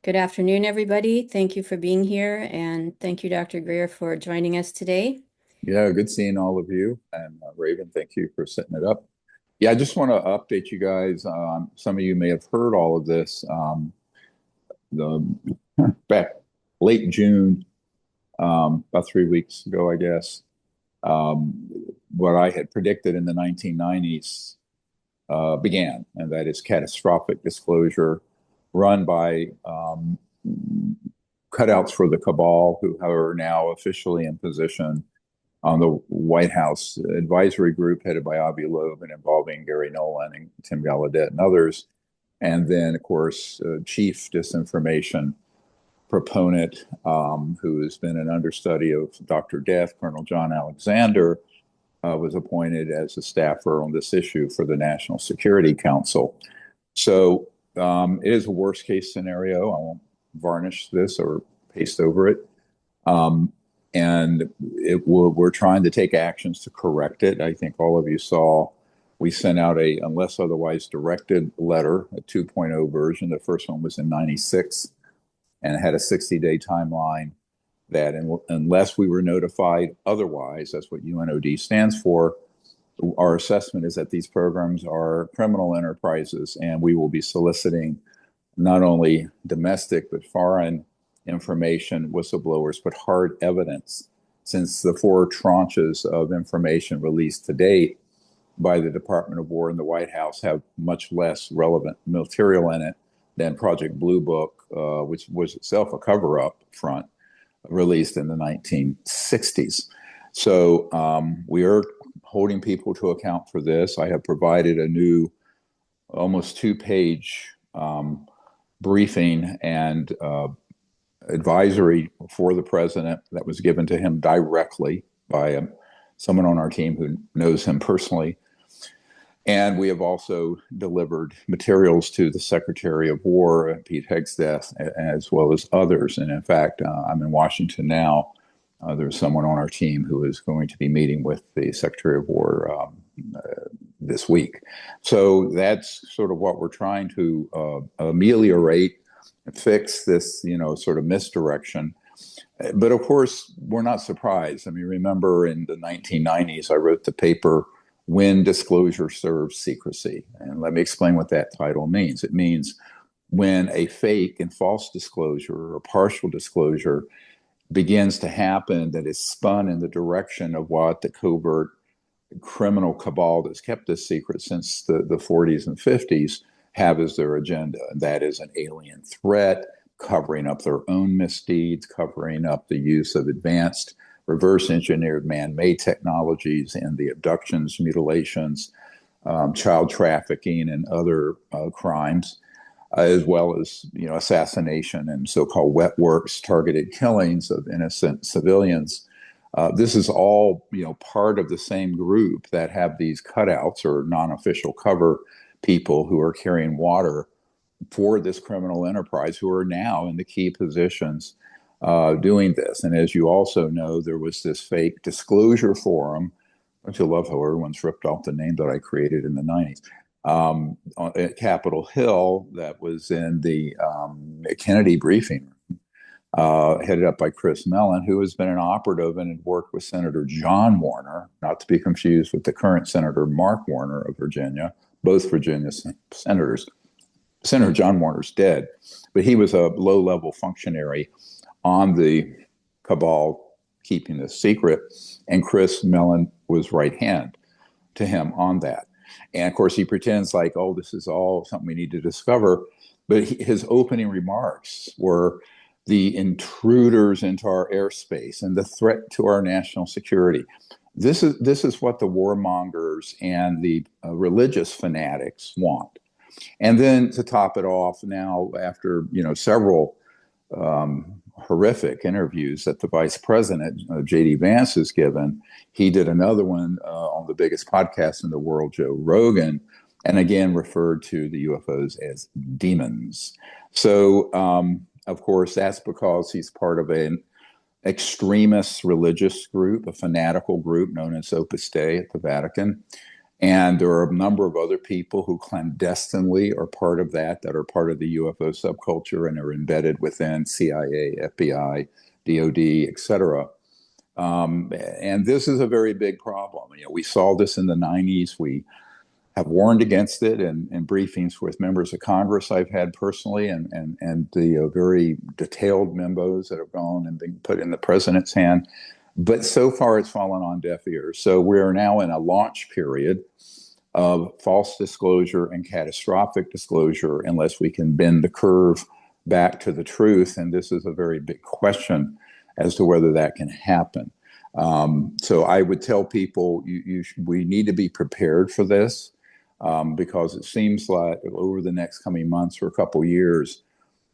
Good afternoon, everybody. Thank you for being here, and thank you, Dr. Greer, for joining us today. Yeah, good seeing all of you. And Raven, thank you for setting it up. Yeah, I just want to update you guys. Some of you may have heard all of this. The back late June, about 3 weeks ago, I guess, um, what I had predicted in the 1990s began, and that is catastrophic disclosure run by cutouts for the cabal, who are now officially in position on the White House advisory group headed by Avi Loeb and involving Gary Nolan and Tim Gallaudet and others. And then, of course, chief disinformation proponent, who has been an understudy of Dr. Death, Colonel John Alexander, was appointed as a staffer on this issue for the National Security Council. So it is a worst case scenario. I won't varnish this or paste over it. And we're trying to take actions to correct it. I think all of you saw we sent out a, unless otherwise directed letter, a 2.0 version. The first one was in 96 and it had a 60-day timeline that unless we were notified otherwise, that's what UNOD stands for, our assessment is that these programs are criminal enterprises, and we will be soliciting not only domestic but foreign information whistleblowers, but hard evidence, since the 4 tranches of information released to date by the Department of War and the White House have much less relevant material in it than Project Blue Book, which was itself a cover-up front, released in the 1960s. So we are holding people to account for this. I have provided a new almost 2-page briefing and advisory for the president that was given to him directly by someone on our team who knows him personally. And we have also delivered materials to the Secretary of War, Pete Hegseth, as well as others. And in fact, I'm in Washington now. There's someone on our team who is going to be meeting with the Secretary of War this week. So that's sort of what we're trying to ameliorate, fix this, sort of misdirection. But of course, we're not surprised. I mean, remember in the 1990s, I wrote the paper, When Disclosure Serves Secrecy. And let me explain what that title means. It means when a fake and false disclosure or partial disclosure begins to happen that is spun in the direction of what the covert criminal cabal that's kept this secret since the 40s and 50s have as their agenda. And that is an alien threat, covering up their own misdeeds, covering up the use of advanced reverse engineered man-made technologies and the abductions, mutilations, child trafficking, and other crimes, as well as assassination and so-called wet works, targeted killings of innocent civilians. This is all part of the same group that have these cutouts or non-official cover people who are carrying water for this criminal enterprise, who are now in the key positions doing this. And as you also know, there was this fake disclosure forum, which I love how everyone's ripped off the name that I created in the 90s, at Capitol Hill, that was in the Kennedy briefing room, headed up by Chris Mellon, who has been an operative and had worked with Senator John Warner, not to be confused with the current Senator Mark Warner of Virginia, both Virginia senators. Senator John Warner's dead, but he was a low-level functionary on the cabal keeping this secret, and Chris Mellon was right hand to him on that. And of course, he pretends like, oh, this is all something we need to discover. But his opening remarks were the intruders into our airspace and the threat to our national security. This is what the warmongers and the religious fanatics want. And then to top it off, now after several horrific interviews that the vice president, J.D. Vance, has given, he did another one on the biggest podcast in the world, Joe Rogan, and again referred to the UFOs as demons. So, of course, that's because he's part of an extremist religious group, a fanatical group known as Opus Dei at the Vatican. And there are a number of other people who clandestinely are part of that are part of the UFO subculture and are embedded within CIA, FBI, DOD, et cetera. And this is a very big problem. We saw this in the 90s. We have warned against it in briefings with members of Congress I've had personally, and the very detailed memos that have gone and been put in the president's hand. But so far, it's fallen on deaf ears. So we're now in a launch period of false disclosure and catastrophic disclosure unless we can bend the curve back to the truth. And this is a very big question as to whether that can happen. So I would tell people we need to be prepared for this because it seems like over the next coming months or a couple years,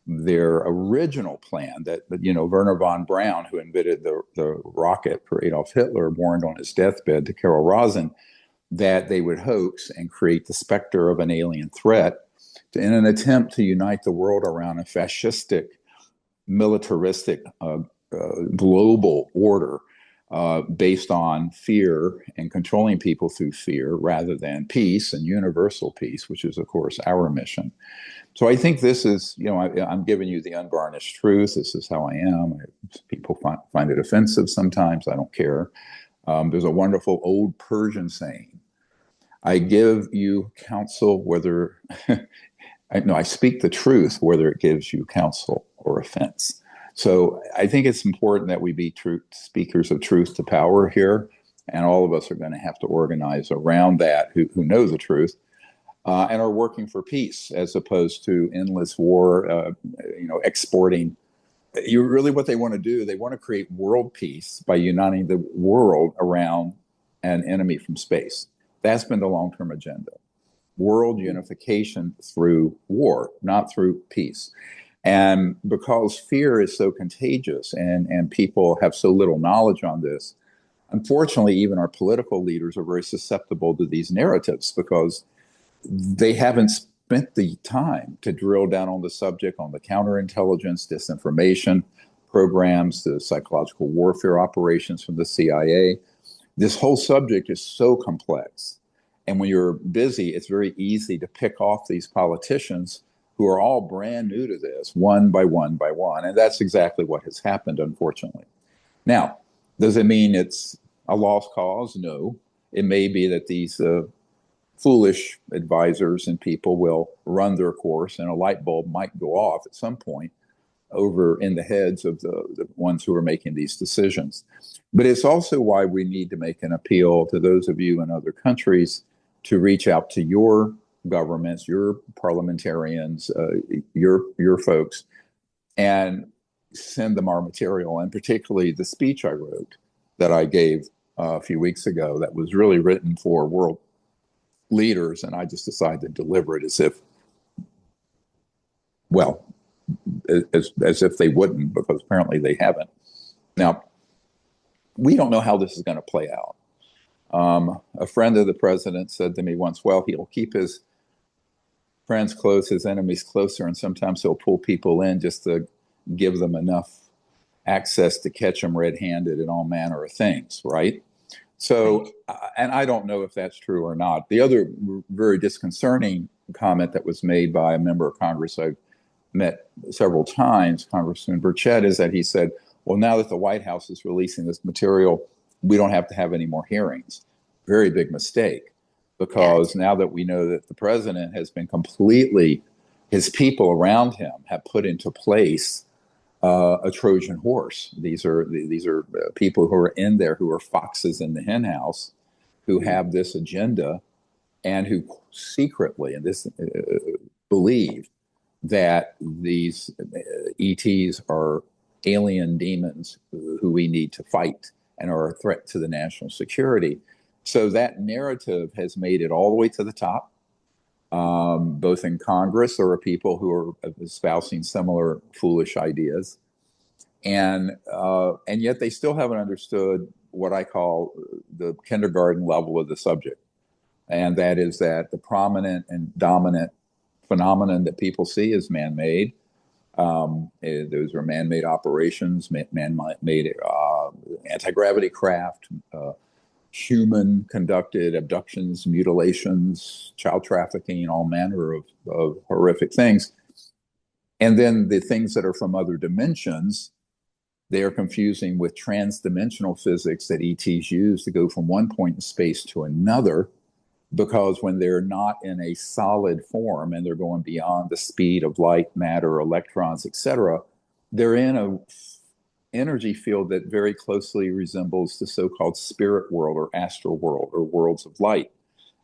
their original plan that Werner von Braun, who invented the rocket for Adolf Hitler, warned on his deathbed to Carol Rosin that they would hoax and create the specter of an alien threat in an attempt to unite the world around a fascistic, militaristic, global order based on fear and controlling people through fear rather than peace and universal peace, which is, of course, our mission. So I think this is, I'm giving you the unvarnished truth. This is how I am. People find it offensive sometimes. I don't care. There's a wonderful old Persian saying, I give you counsel whether, I speak the truth, whether it gives you counsel or offense. So I think it's important that we be speakers of truth to power here. And all of us are going to have to organize around that who know the truth and are working for peace as opposed to endless war, exporting. Really what they want to do, they want to create world peace by uniting the world around an enemy from space. That's been the long-term agenda. World unification through war, not through peace. And because fear is so contagious and people have so little knowledge on this, unfortunately, even our political leaders are very susceptible to these narratives because they haven't spent the time to drill down on the subject, on the counterintelligence, disinformation programs, the psychological warfare operations from the CIA. This whole subject is so complex. And when you're busy, it's very easy to pick off these politicians who are all brand new to this, one by one by one. And that's exactly what has happened, unfortunately. Now, does it mean it's a lost cause? No. It may be that these foolish advisors and people will run their course and a light bulb might go off at some point over in the heads of the ones who are making these decisions. But it's also why we need to make an appeal to those of you in other countries to reach out to your governments, your parliamentarians, your folks, and send them our material, and particularly the speech I wrote that I gave a few weeks ago that was really written for world leaders, and I just decided to deliver it as if, well, as if they wouldn't, because apparently they haven't. Now, we don't know how this is going to play out. A friend of the president said to me once, well, he'll keep his friends close, his enemies closer, and sometimes he'll pull people in just to give them enough access to catch them red-handed in all manner of things, right? So, and I don't know if that's true or not. The other very disconcerting comment that was made by a member of Congress I've met several times, Congressman Burchett, is that he said, well, now that the White House is releasing this material, we don't have to have any more hearings. Very big mistake, because now that we know that the president has been completely, his people around him have put into place a Trojan horse. These are people who are in there who are foxes in the henhouse, who have this agenda and who secretly, and this believe that these ETs are alien demons who we need to fight and are a threat to the national security. So that narrative has made it all the way to the top. Both in Congress, there are people who are espousing similar foolish ideas, and yet they still haven't understood what I call the kindergarten level of the subject, and that is that the prominent and dominant phenomenon that people see is man-made. Those are man-made operations, man-made anti-gravity craft, human conducted abductions, mutilations, child trafficking, all manner of horrific things. And then the things that are from other dimensions, they are confusing with transdimensional physics that ETs use to go from one point in space to another, because when they're not in a solid form and they're going beyond the speed of light, matter, electrons, etc., they're in a energy field that very closely resembles the so-called spirit world or astral world or worlds of light.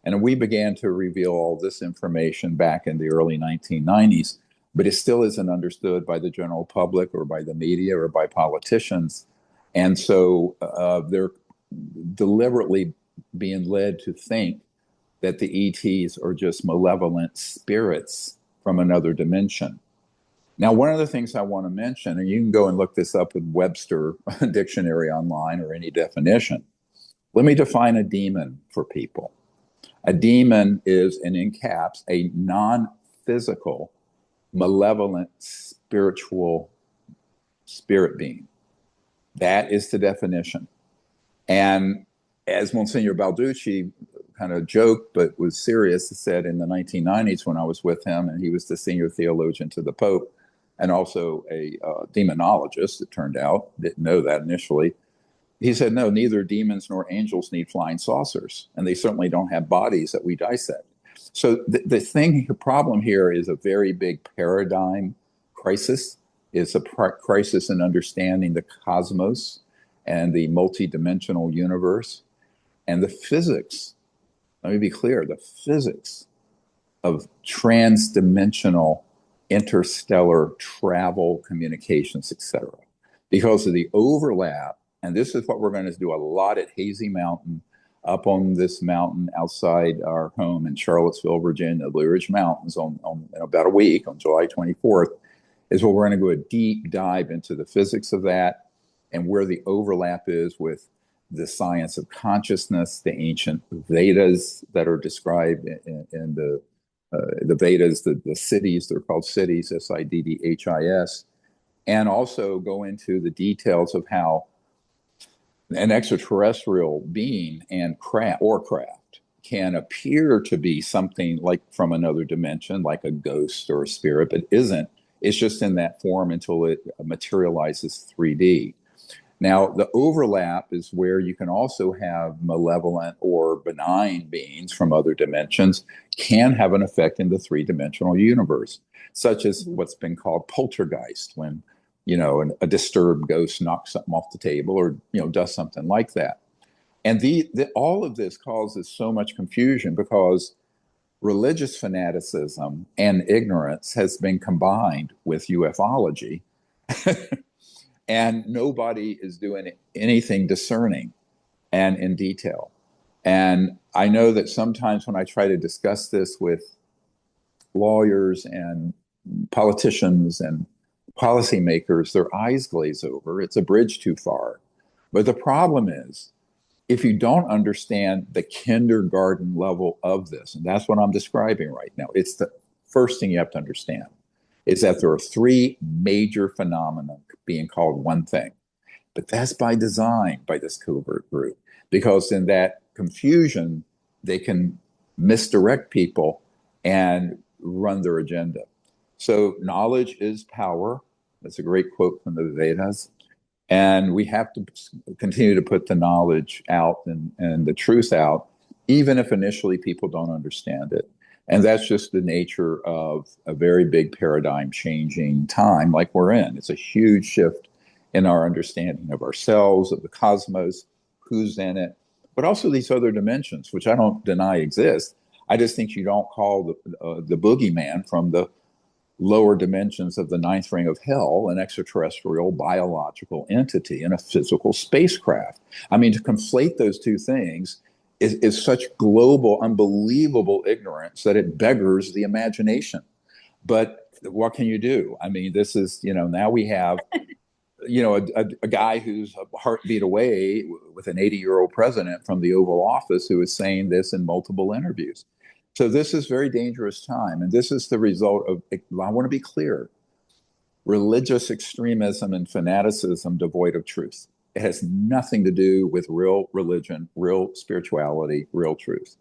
And we began to reveal all this information back in the early 1990s, but it still isn't understood by the general public or by the media or by politicians. And so they're deliberately being led to think that the ETs are just malevolent spirits from another dimension. Now, one of the things I want to mention, and you can go and look this up with Webster Dictionary online or any definition. Let me define a demon for people. A demon is, and in caps, a non-physical, malevolent, spiritual spirit being. That is the definition. And as Monsignor Balducci kind of joked, but was serious, said in the 1990s when I was with him, and he was the senior theologian to the Pope, and also a demonologist, it turned out, didn't know that initially. He said, no, neither demons nor angels need flying saucers, and they certainly don't have bodies that we dissect. So the problem here is a very big paradigm crisis. It's a crisis in understanding the cosmos and the multidimensional universe and the physics. Let me be clear, the physics of transdimensional interstellar travel, communications, etc. Because of the overlap, and this is what we're going to do a lot at Hazy Mountain, up on this mountain outside our home in Charlottesville, Virginia, the Blue Ridge Mountains, on in about a week, on July 24th, is where we're going to go a deep dive into the physics of that and where the overlap is with the science of consciousness, the ancient Vedas that are described in the Vedas, the cities, they're called cities, Siddhis, and also go into the details of how an extraterrestrial being and craft can appear to be something like from another dimension, like a ghost or a spirit, but isn't. It's just in that form until it materializes 3D. Now, the overlap is where you can also have malevolent or benign beings from other dimensions can have an effect in the three-dimensional universe, such as what's been called poltergeist, when a disturbed ghost knocks something off the table or does something like that. And all of this causes so much confusion because religious fanaticism and ignorance has been combined with ufology. And nobody is doing anything discerning and in detail. And I know that sometimes when I try to discuss this with lawyers and politicians and policymakers, their eyes glaze over. It's a bridge too far. But the problem is, if you don't understand the kindergarten level of this, and that's what I'm describing right now, it's the first thing you have to understand, is that there are three major phenomena being called one thing. But that's by design by this covert group, because in that confusion, they can misdirect people and run their agenda. So knowledge is power. That's a great quote from the Vedas. And we have to continue to put the knowledge out and the truth out, even if initially people don't understand it. And that's just the nature of a very big paradigm changing time like we're in. It's a huge shift in our understanding of ourselves, of the cosmos, who's in it, but also these other dimensions, which I don't deny exist. I just think you don't call the boogeyman from the lower dimensions of the ninth ring of hell an extraterrestrial biological entity in a physical spacecraft. I mean, to conflate those two things is such global, unbelievable ignorance that it beggars the imagination. But what can you do? I mean, this is, now we have, a guy who's a heartbeat away with an 80-year-old president from the Oval Office who is saying this in multiple interviews. So this is very dangerous time. And this is the result of, I want to be clear, religious extremism and fanaticism devoid of truth. It has nothing to do with real religion, real spirituality, real truth.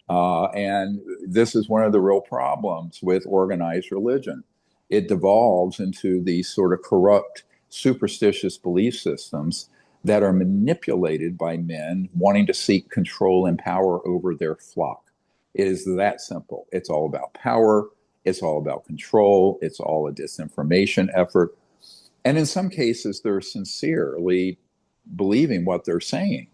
And this is one of the real problems with organized religion. It devolves into these sort of corrupt, superstitious belief systems that are manipulated by men wanting to seek control and power over their flock. It is that simple. It's all about power. It's all about control. It's all a disinformation effort. And in some cases, they're sincerely believing what they're saying.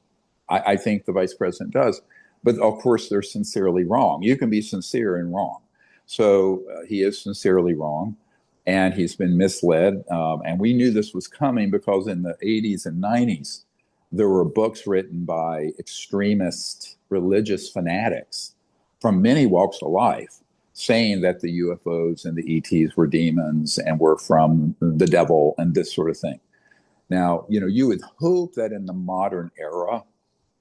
I think the vice president does. But of course, they're sincerely wrong. You can be sincere and wrong. So he is sincerely wrong, and he's been misled. And we knew this was coming because in the 80s and 90s, there were books written by extremist religious fanatics from many walks of life saying that the UFOs and the ETs were demons and were from the devil and this sort of thing. Now, you would hope that in the modern era,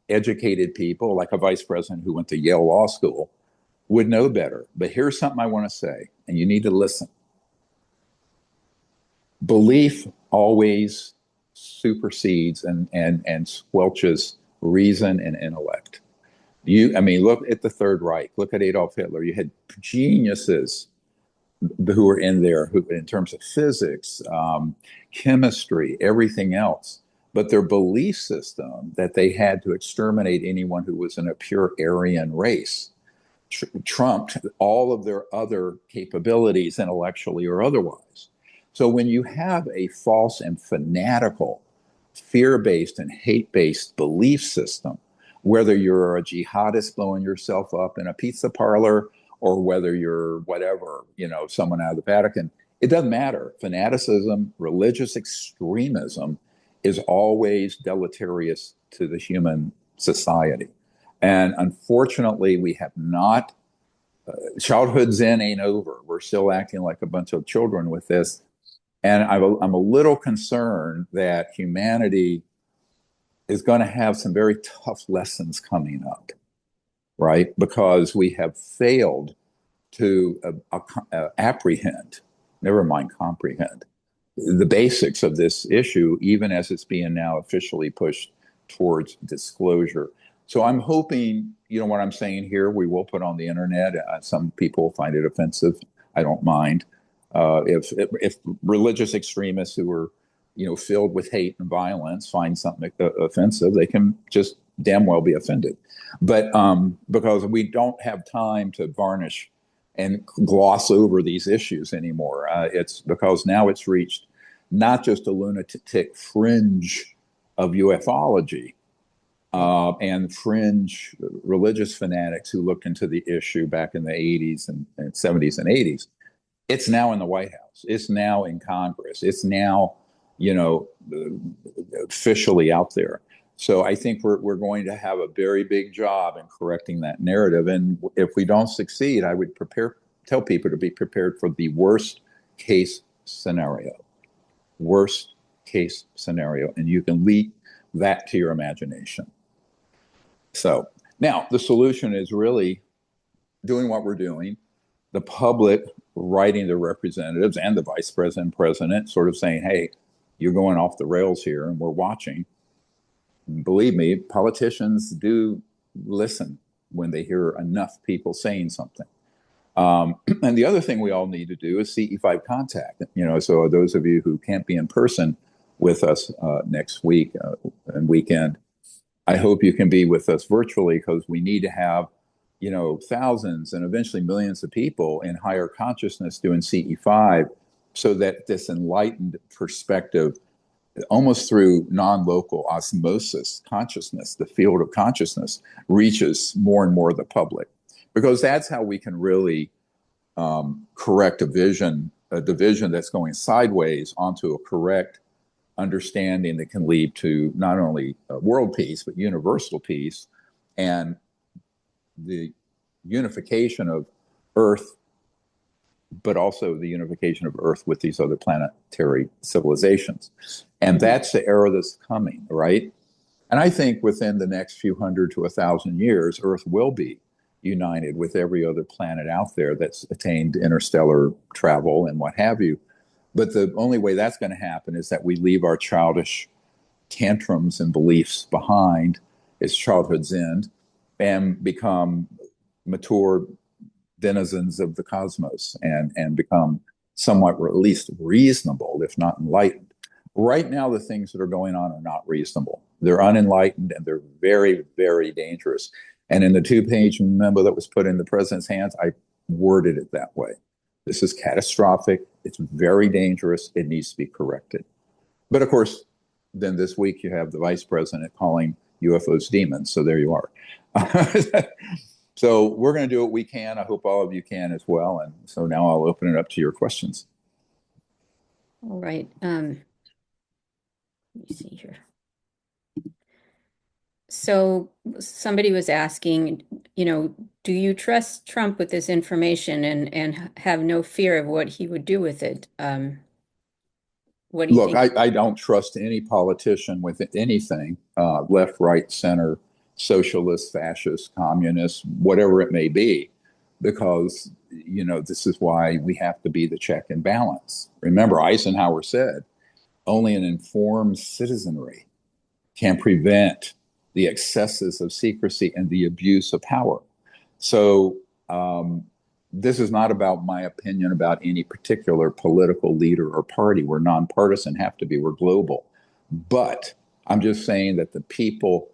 educated people like a vice president who went to Yale Law School would know better. But here's something I want to say, and you need to listen. Belief always supersedes and squelches reason and intellect. Look at the Third Reich. Look at Adolf Hitler. You had geniuses who were in there, who, in terms of physics, chemistry, everything else. But their belief system that they had to exterminate anyone who was in a pure Aryan race trumped all of their other capabilities, intellectually or otherwise. So when you have a false and fanatical, fear-based and hate-based belief system, whether you're a jihadist blowing yourself up in a pizza parlor or whether you're whatever, someone out of the Vatican, it doesn't matter. Fanaticism, religious extremism is always deleterious to the human society. And unfortunately, we have not, childhood Zen ain't over. We're still acting like a bunch of children with this. And I'm a little concerned that humanity is going to have some very tough lessons coming up, right? Because we have failed to apprehend, never mind comprehend, the basics of this issue, even as it's being now officially pushed towards disclosure. So I'm hoping, what I'm saying here, we will put on the internet. Some people find it offensive. I don't mind. If religious extremists who are, filled with hate and violence find something offensive, they can just damn well be offended. But because we don't have time to varnish and gloss over these issues anymore. It's because now it's reached not just a lunatic fringe of ufology and fringe religious fanatics who looked into the issue back in the 80s and 70s and 80s. It's now in the White House. It's now in Congress. It's now, officially out there. So I think we're going to have a very big job in correcting that narrative. And if we don't succeed, I would tell people to be prepared for the worst case scenario. Worst case scenario. And you can leave that to your imagination. So now the solution is really doing what we're doing. The public writing the representatives and the vice president, president, sort of saying, hey, you're going off the rails here and we're watching. Believe me, politicians do listen when they hear enough people saying something. And the other thing we all need to do is CE5 contact. So those of you who can't be in person with us next week and weekend, I hope you can be with us virtually because we need to have, thousands and eventually millions of people in higher consciousness doing CE5 so that this enlightened perspective, almost through non-local osmosis consciousness, the field of consciousness, reaches more and more of the public. Because that's how we can really correct a division that's going sideways onto a correct understanding that can lead to not only world peace, but universal peace and the unification of Earth, but also the unification of Earth with these other planetary civilizations. And that's the era that's coming, right? And I think within the next few hundred to 1,000 years, Earth will be united with every other planet out there that's attained interstellar travel and what have you. But the only way that's going to happen is that we leave our childish tantrums and beliefs behind its childhood's end and become mature denizens of the cosmos and become somewhat, or at least reasonable, if not enlightened. Right now, the things that are going on are not reasonable. They're unenlightened and they're very, very dangerous. And in the 2-page memo that was put in the president's hands, I worded it that way. This is catastrophic. It's very dangerous. It needs to be corrected. But of course, then this week you have the vice president calling UFOs demons. So there you are. So we're going to do what we can. I hope all of you can as well. And so now I'll open it up to your questions. All right. Let me see here. So somebody was asking, do you trust Trump with this information and have no fear of what he would do with it? What do you Look, think? I don't trust any politician with anything, left, right, center, socialist, fascist, communist, whatever it may be, because, this is why we have to be the check and balance. Remember, Eisenhower said, only an informed citizenry can prevent the excesses of secrecy and the abuse of power. So this is not about my opinion about any particular political leader or party. We're nonpartisan, have to be. We're global. But I'm just saying that the people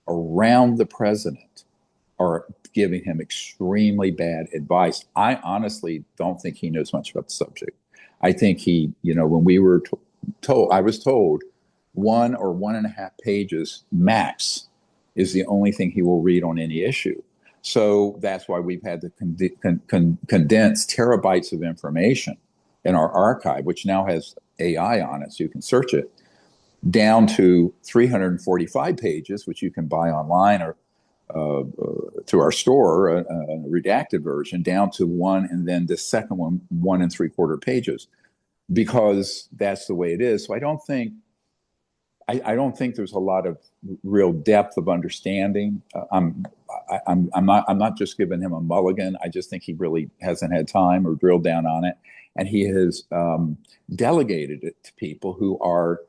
around the president are giving him extremely bad advice. I honestly don't think he knows much about the subject. I think he, when we were told, I was told 1 or 1.5 pages max is the only thing he will read on any issue. So that's why we've had to condense terabytes of information in our archive, which now has AI on it, so you can search it, down to 345 pages, which you can buy online or through our store, a redacted version, down to 1, and then the second one, 1 3/4 pages, because that's the way it is. So I don't think there's a lot of real depth of understanding. I'm not just giving him a mulligan. I just think he really hasn't had time or drilled down on it, and he has delegated it to people who are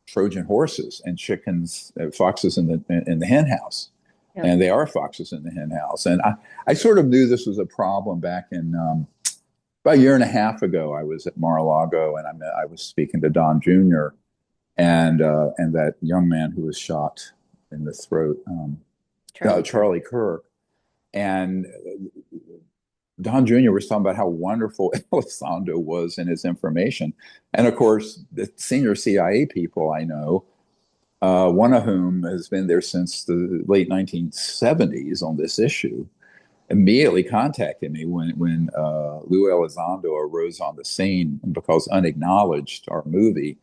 Trojan horses and chickens, foxes in the hen house. Yeah. And they are foxes in the hen house. And I sort of knew this was a problem back in about 1.5 years ago. I was at Mar-a-Lago and I was speaking to Don Jr. and that young man who was shot in the throat, Charlie Kirk. And Don Jr. was talking about how wonderful Elizondo was in his information. And of course, the senior CIA people I know, one of whom has been there since the late 1970s on this issue, immediately contacted me when Lou Elizondo arose on the scene because Unacknowledged, our movie,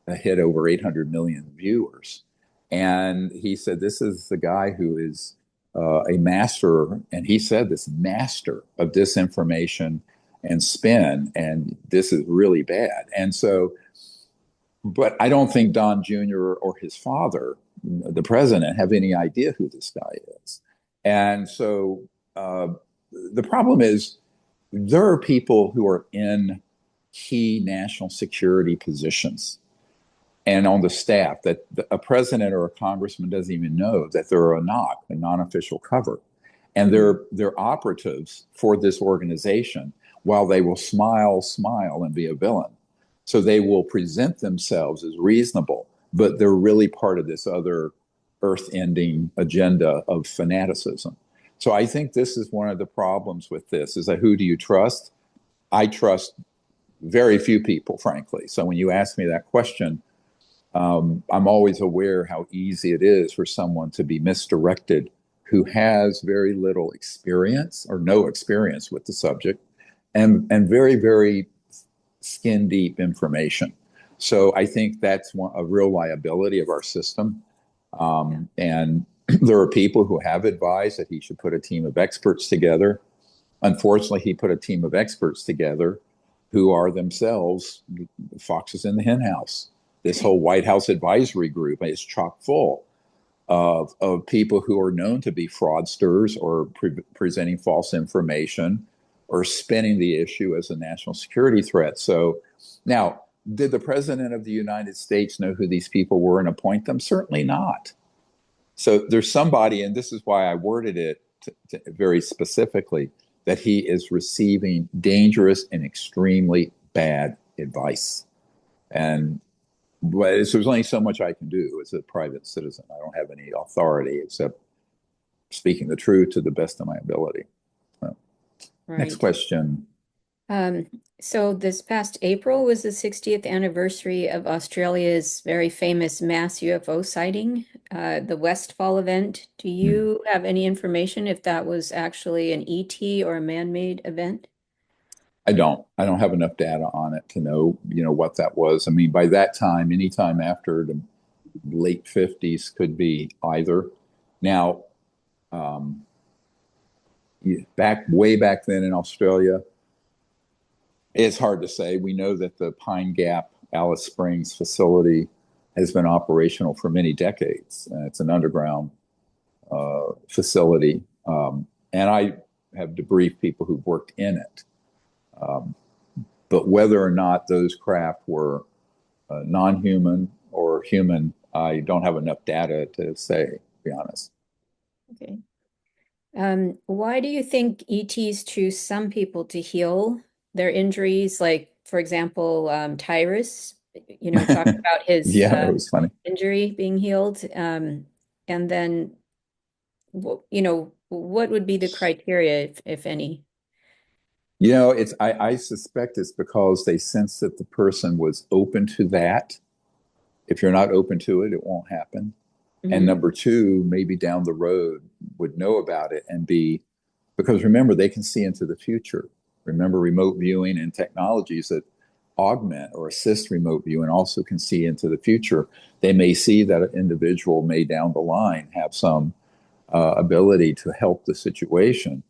hit over 800 million viewers. And he said, this is the guy who is a master, and he said this, master of disinformation and spin, and this is really bad. And so, but I don't think Don Jr. or his father, the president, have any idea who this guy is. And so the problem is there are people who are in key national security positions and on the staff that a president or a congressman doesn't even know that they're a NOC, a non-official cover. And they're operatives for this organization while they will smile and be a villain. So they will present themselves as reasonable, but they're really part of this other earth-ending agenda of fanaticism. So I think this is one of the problems with this, is that who do you trust? I trust very few people, frankly. So when you ask me that question, I'm always aware how easy it is for someone to be misdirected who has very little experience or no experience with the subject and very, very skin deep information. So I think that's a real liability of our system. And there are people who have advised that he should put a team of experts together. Unfortunately, he put a team of experts together who are themselves foxes in the hen house. This whole White House advisory group is chock full of people who are known to be fraudsters or presenting false information or spinning the issue as a national security threat. So now Did the president of the United States know who these people were and appoint them? Certainly not. So there's somebody, and this is why I worded it very specifically, that he is receiving dangerous and extremely bad advice. And there's only so much I can do as a private citizen. I don't have any authority except speaking the truth to the best of my ability. So, next Right. question. Um, so this past April was the 60th anniversary of Australia's very famous mass UFO sighting, the Westfall event. Do Hmm. you have any information if that was actually an ET or a man-made event? I don't. I don't have enough data on it to know, what that was. I mean, by that time, anytime after the late 50s could be either. Now, um, way back then in Australia, it's hard to say. We know that the Pine Gap, Alice Springs facility has been operational for many decades. It's an underground facility. And I have debriefed people who've worked in it. Um, but whether or not those craft were non-human or human, I don't have enough data to say, to be honest. Okay. Why do you think ETs choose some people to heal their injuries? Like, for example, Tyrus, talked about his Yeah, it was funny. injury being healed. And then, what would be the criteria, if any? I suspect it's because they sense that the person was open to that. If you're not open to it, it won't happen. And Hmm. number two, maybe down the road would know about it and be, because remember, they can see into the future. Remember, remote viewing and technologies that augment or assist remote viewing also can see into the future. They may see that an individual may down the line have some ability to help the situation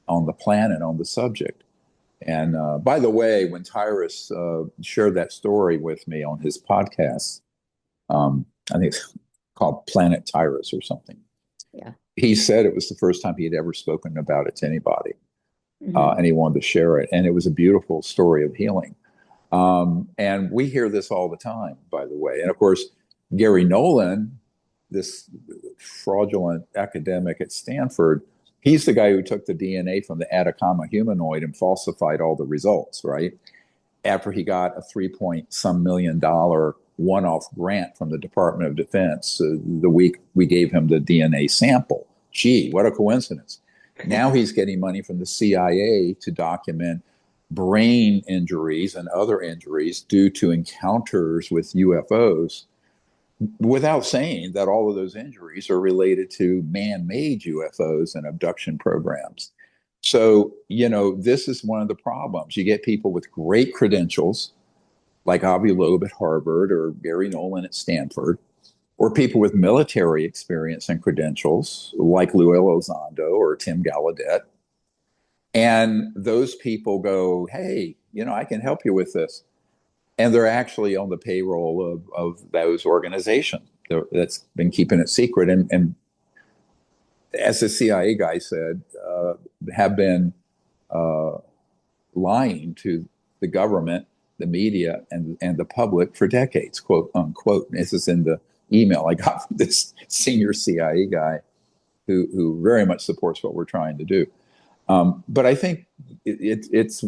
on the planet, on the subject. And by the way, when Tyrus shared that story with me on his podcast, I think it's called Planet Tyrus or something. Yeah. He said it was the first time he had ever spoken about it to anybody, Hmm. and he wanted to share it. And it was a beautiful story of healing. And we hear this all the time, by the way. And of course, Gary Nolan, this fraudulent academic at Stanford, he's the guy who took the DNA from the Atacama humanoid and falsified all the results, right? After he got a 3 point some $1 million one-off grant from the Department of Defense the week we gave him the DNA sample. Gee, what a coincidence. Now he's getting money from the CIA to document brain injuries and other injuries due to encounters with UFOs without saying that all of those injuries are related to man-made UFOs and abduction programs. So, this is one of the problems. You get people with great credentials, like Avi Loeb at Harvard or Gary Nolan at Stanford, or people with military experience and credentials, like Lou Elizondo or Tim Gallaudet. And those people go, hey, I can help you with this. And they're actually on the payroll of those organizations that's been keeping it secret. And as the CIA guy said, have been uh, lying to the government, the media, and the public for decades, quote unquote. This is in the email I got from this senior CIA guy who very much supports what we're trying to do. But I think it's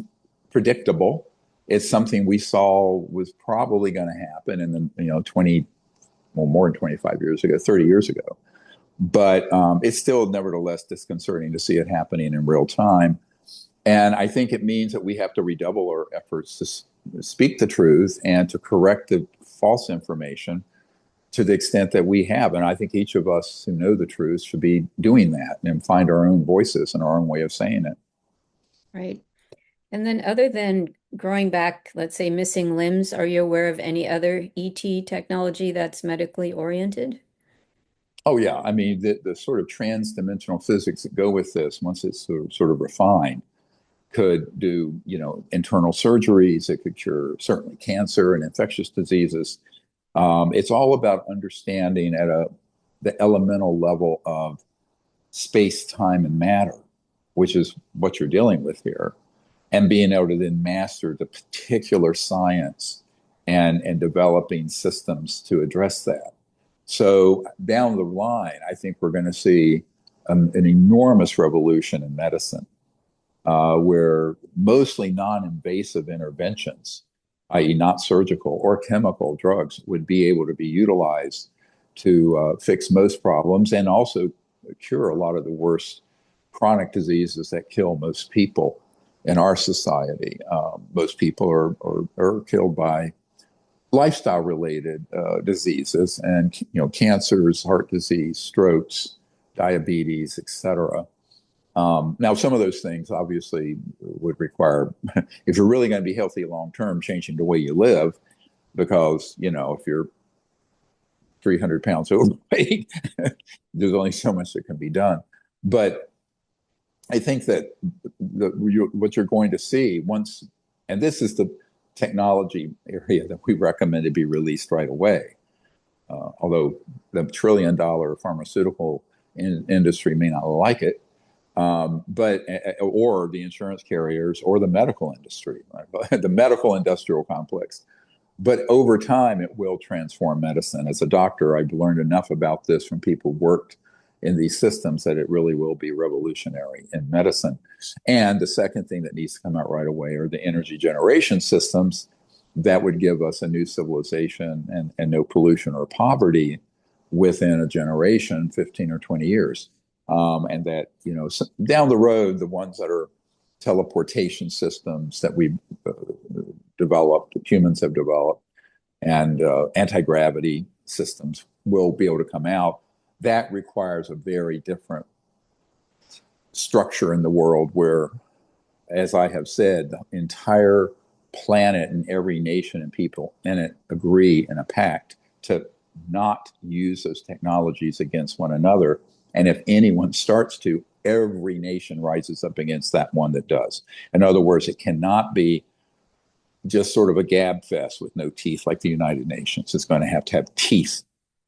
predictable. It's something we saw was probably going to happen in the 20, well, more than 25 years ago, 30 years ago. But it's still nevertheless disconcerting to see it happening in real time. And I think it means that we have to redouble our efforts to speak the truth and to correct the false information to the extent that we have. And I think each of us who know the truth should be doing that and find our own voices and our own way of saying it. Right. And then other than growing back, let's say missing limbs, are you aware of any other ET technology that's medically oriented? Oh, yeah. I mean, the sort of trans-dimensional physics that go with this, once it's sort of refined, could do, internal surgeries. It could cure certainly cancer and infectious diseases. It's all about understanding at the elemental level of space, time, and matter, which is what you're dealing with here, and being able to then master the particular science and developing systems to address that. So down the line, I think we're going to see an enormous revolution in medicine, where mostly non-invasive interventions, i.e., not surgical or chemical drugs, would be able to be utilized to fix most problems and also cure a lot of the worst chronic diseases that kill most people in our society. Most people are killed by lifestyle related diseases and cancers, heart disease, strokes, diabetes, etc. Now, some of those things obviously would require, if you're really going to be healthy long term, changing the way you live, because if you're 300 pounds overweight, there's only so much that can be done. But I think that what you're going to see once, and this is the technology area that we recommend to be released right away, although the trillion-dollar pharmaceutical industry may not like it, but or the insurance carriers or the medical industry, right? The medical industrial complex. But over time, it will transform medicine. As a doctor, I've learned enough about this from people who worked in these systems that it really will be revolutionary in medicine. And the second thing that needs to come out right away are the energy generation systems that would give us a new civilization and no pollution or poverty within a generation, 15 or 20 years. And that, down the road, the ones that are teleportation systems that we developed, humans have developed, and anti-gravity systems will be able to come out. That requires a very different structure in the world where, as I have said, the entire planet and every nation and people in it agree in a pact to not use those technologies against one another. And if anyone starts to, every nation rises up against that one that does. In other words, it cannot be just sort of a gab fest with no teeth like the United Nations. It's going to have teeth,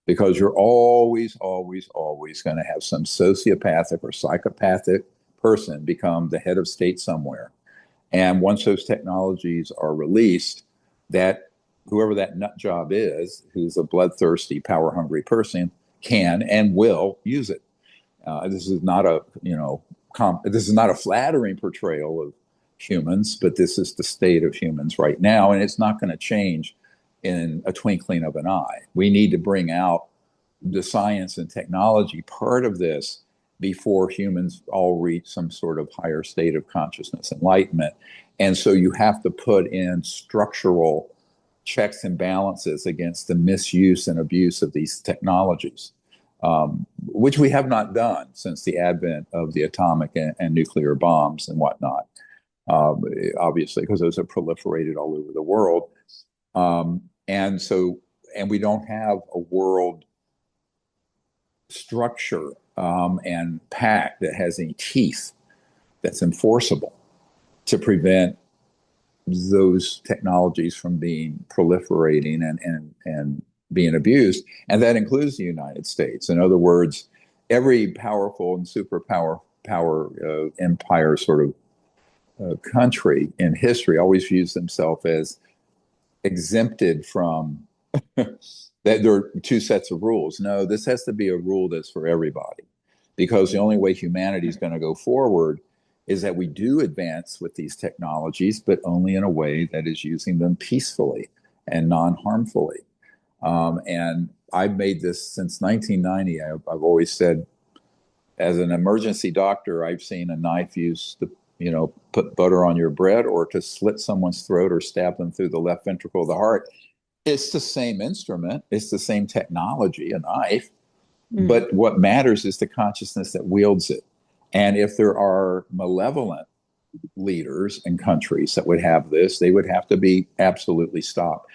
because you're always, always, always going to have some sociopathic or psychopathic person become the head of state somewhere. And once those technologies are released, that whoever that nut job is, who's a bloodthirsty, power-hungry person, can and will use it. This is not a this is not a flattering portrayal of humans, but this is the state of humans right now, and it's not going to change in a twinkling of an eye. We need to bring out the science and technology part of this before humans all reach some sort of higher state of consciousness, enlightenment. And so you have to put in structural checks and balances against the misuse and abuse of these technologies, which we have not done since the advent of the atomic and nuclear bombs and whatnot, obviously, because those have proliferated all over the world. And we don't have a world structure and pact that has any teeth that's enforceable to prevent those technologies from being proliferating and being abused. And that includes the United States. In other words, every powerful and superpower empire sort of country in history always views themselves as exempted from that there are two sets of rules. No, this has to be a rule that's for everybody, because the only way humanity is going to go forward is that we do advance with these technologies, but only in a way that is using them peacefully and non-harmfully. And I've made this since 1990. I've always said, as an emergency doctor, I've seen a knife used to, put butter on your bread or to slit someone's throat or stab them through the left ventricle of the heart. It's the same instrument. It's the same technology, a knife. But what matters is the consciousness that wields it. And if there are malevolent leaders and countries that would have this, they would have to be absolutely stopped.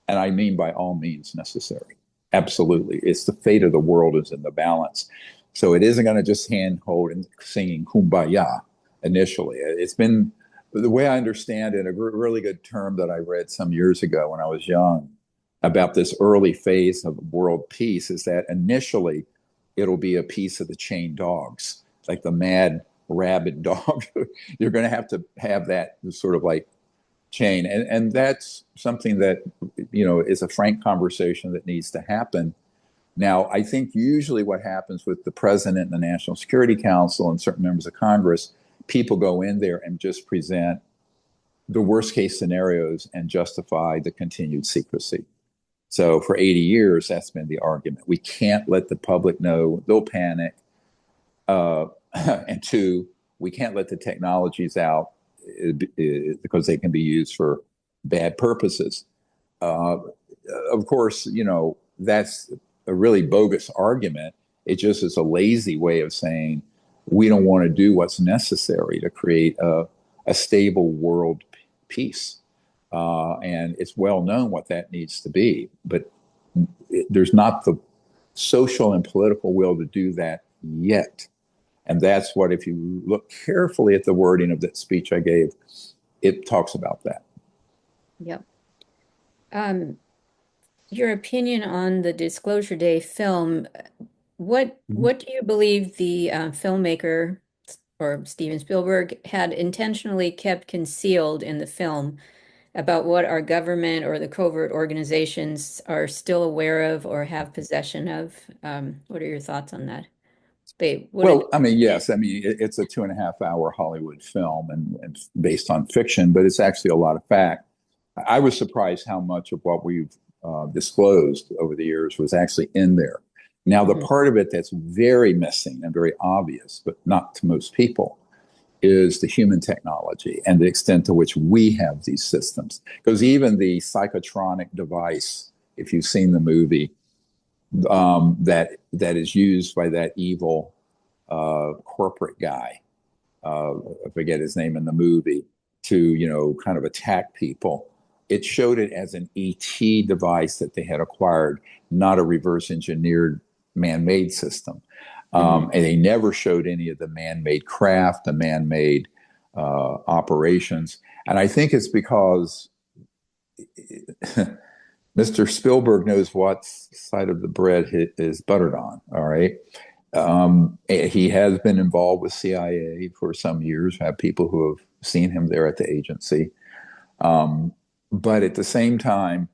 And I mean by all means necessary. Absolutely. It's the fate of the world is in the balance. So it isn't going to just handhold and singing Kumbaya initially. It's been, the way I understand it, a really good term that I read some years ago when I was young about this early phase of world peace is that initially it'll be a piece of the chained dogs, like the mad rabid dog. You're going to have that sort of like chain. And that's something that is a frank conversation that needs to happen. Now, I think usually what happens with the president and the National Security Council and certain members of Congress, people go in there and just present the worst case scenarios and justify the continued secrecy. So for 80 years, that's been the argument. We can't let the public know, they'll panic. And two, we can't let the technologies out because they can be used for bad purposes. Uh, of course, that's a really bogus argument. It just is a lazy way of saying we don't want to do what's necessary to create a stable world peace. And it's well known what that needs to be, but there's not the social and political will to do that yet. And that's what, if you look carefully at the wording of that speech I gave, it talks about that. Yep. Your opinion on the Disclosure Day film, what do you believe the filmmaker or Steven Spielberg had intentionally kept concealed in the film about what our government or the covert organizations are still aware of or have possession of? What are your thoughts on that? What did Well, I mean, yes, I mean, it's a 2.5 hour Hollywood film and based on fiction, but it's actually a lot of fact. I was surprised how much of what we've disclosed over the years was actually in there. Now, the Mhm. part of it that's very missing and very obvious, but not to most people, is the human technology and the extent to which we have these systems. Because even the psychotronic device, if you've seen the movie, that is used by that evil corporate guy, I forget his name in the movie, to kind of attack people. It showed it as an ET device that they had acquired, not a reverse engineered man-made system. Mhm. And they never showed any of the man-made craft, the man-made operations. And I think it's because Mr. Spielberg knows what side of the bread is buttered on. All right. He has been involved with CIA for some years. I have people who have seen him there at the agency. But at the same time,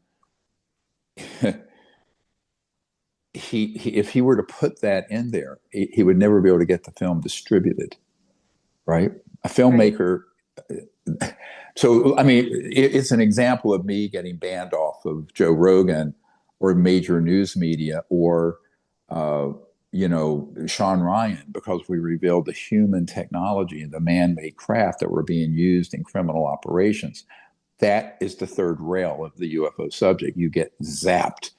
if he were to put that in there, he would never be able to get the film distributed, right? A Right. filmmaker. So, I mean, it's an example of me getting banned off of Joe Rogan or major news media or, Sean Ryan, because we revealed the human technology and the man-made craft that were being used in criminal operations. That is the third rail of the UFO subject. You get zapped.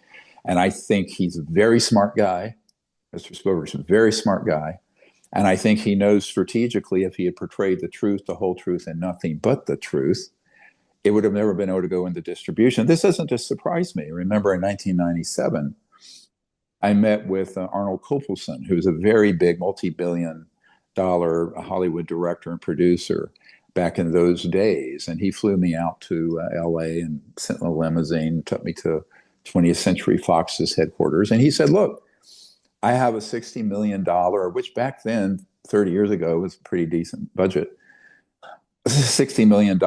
And I think he's a very smart guy. Mr. Spielberg's a very smart guy. And I think he knows strategically if he had portrayed the truth, the whole truth, and nothing but the truth, it would have never been able to go into distribution. This doesn't just surprise me. Remember in 1997, I met with Arnold Kopelson, who's a very big multi-billion-dollar Hollywood director and producer back in those days. And he flew me out to LA and sent in a limousine, took me to 20th Century Fox's headquarters. And he said, look, I have a $60 million, which back then, 30 years ago, was a pretty decent budget. $60 million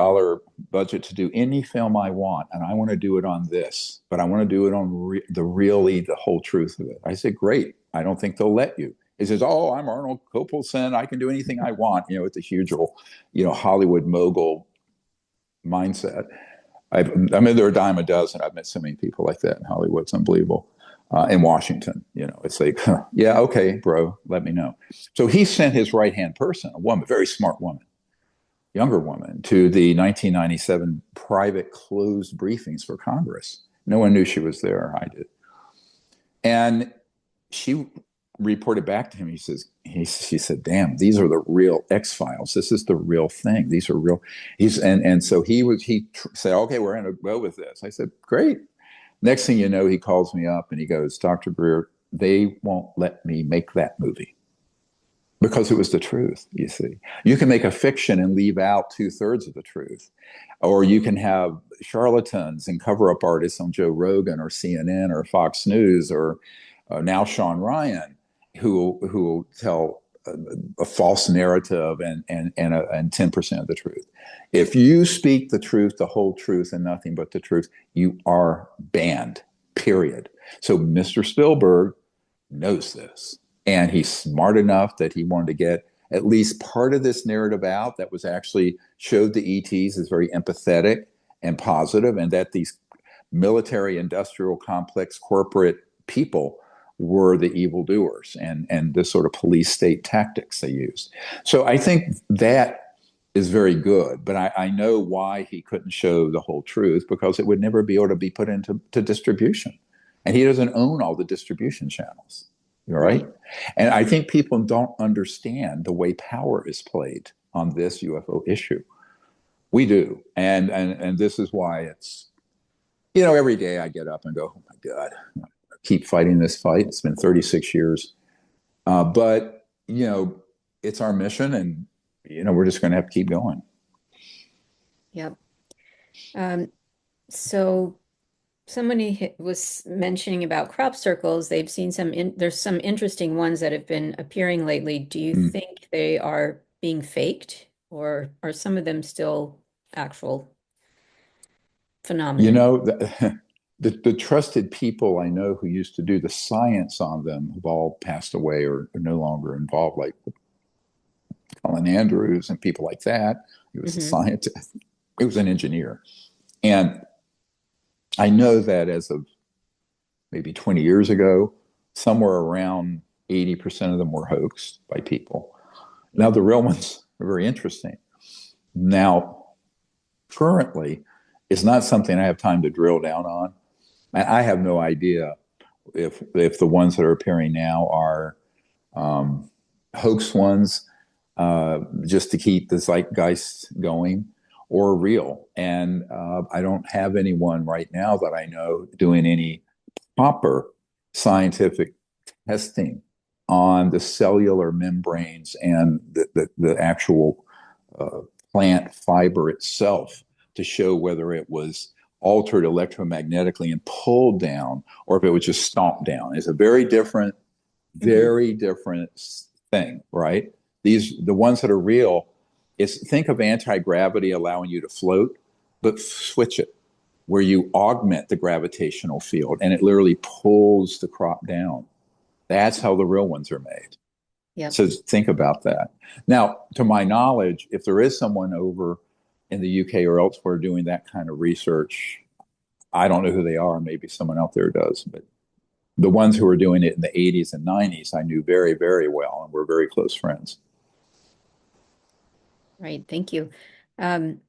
budget to do any film I want. And I want to do it on this, but I want to do it on the whole truth of it. I said, great. I don't think they'll let you. He says, oh, I'm Arnold Kopelson. I can do anything I want, with the huge, Hollywood mogul mindset. I mean, there are a dime a dozen. I've met so many people like that in Hollywood. It's unbelievable. In Washington, it's like, yeah, okay, bro, let me know. So he sent his right-hand person, a woman, very smart woman, younger woman, to the 1997 private closed briefings for Congress. No one knew she was there. I did. And she reported back to him. She said, damn, these are the real X-Files. This is the real thing. These are real. And so he said, okay, we're going to go with this. I said, great. Next thing you know, he calls me up and he goes, Dr. Greer, they won't let me make that movie because it was the truth, you see. You can make a fiction and leave out 2/3 of the truth. Or you can have charlatans and cover-up artists on Joe Rogan or CNN or Fox News or now Sean Ryan who will tell a false narrative and 10% of the truth. If you speak the truth, the whole truth, and nothing but the truth, you are banned, period. So Mr. Spielberg knows this. And he's smart enough that he wanted to get at least part of this narrative out that was actually showed the ETs as very empathetic and positive, and that these military industrial complex corporate people were the evildoers and this sort of police state tactics they used. So I think that is very good, but I know why he couldn't show the whole truth, because it would never be able to be put into distribution. And he doesn't own all the distribution channels. All right. Right. And I think people don't understand the way power is played on this UFO issue. We do. And this is why it's, every day I get up and go, oh my God, I keep fighting this fight. It's been 36 years. But, it's our mission, and, we're just going to have to keep going. Yep. So somebody was mentioning about crop circles. They've seen there's some interesting ones that have been appearing lately. Do you Mm. think they are being faked, or are some of them still actual You phenomenon? know, the trusted people I know who used to do the science on them have all passed away or are no longer involved, like Colin Andrews and people like that. He was a Hmm. scientist. He was an engineer. And I know that as of maybe 20 years ago, somewhere around 80% of them were hoaxed by people. Now, the real ones are very interesting. Now, currently, it's not something I have time to drill down on. I have no idea if the ones that are appearing now are hoax ones, just to keep the zeitgeist going, or real. And I don't have anyone right now that I know doing any proper scientific testing on the cellular membranes and the actual uh, plant fiber itself to show whether it was altered electromagnetically and pulled down, or if it was just stomped down. It's a Hmm. very different thing, right? The ones that are real, is think of anti-gravity allowing you to float, but switch it where you augment the gravitational field and it literally pulls the crop down. That's how the real ones are made. Yep. So think about that. Now, to my knowledge, if there is someone over in the UK or elsewhere doing that kind of research, I don't know who they are. Maybe someone out there does, but the ones who were doing it in the 80s and 90s, I knew very, very well, and we're very close friends. Right. Thank you. Um,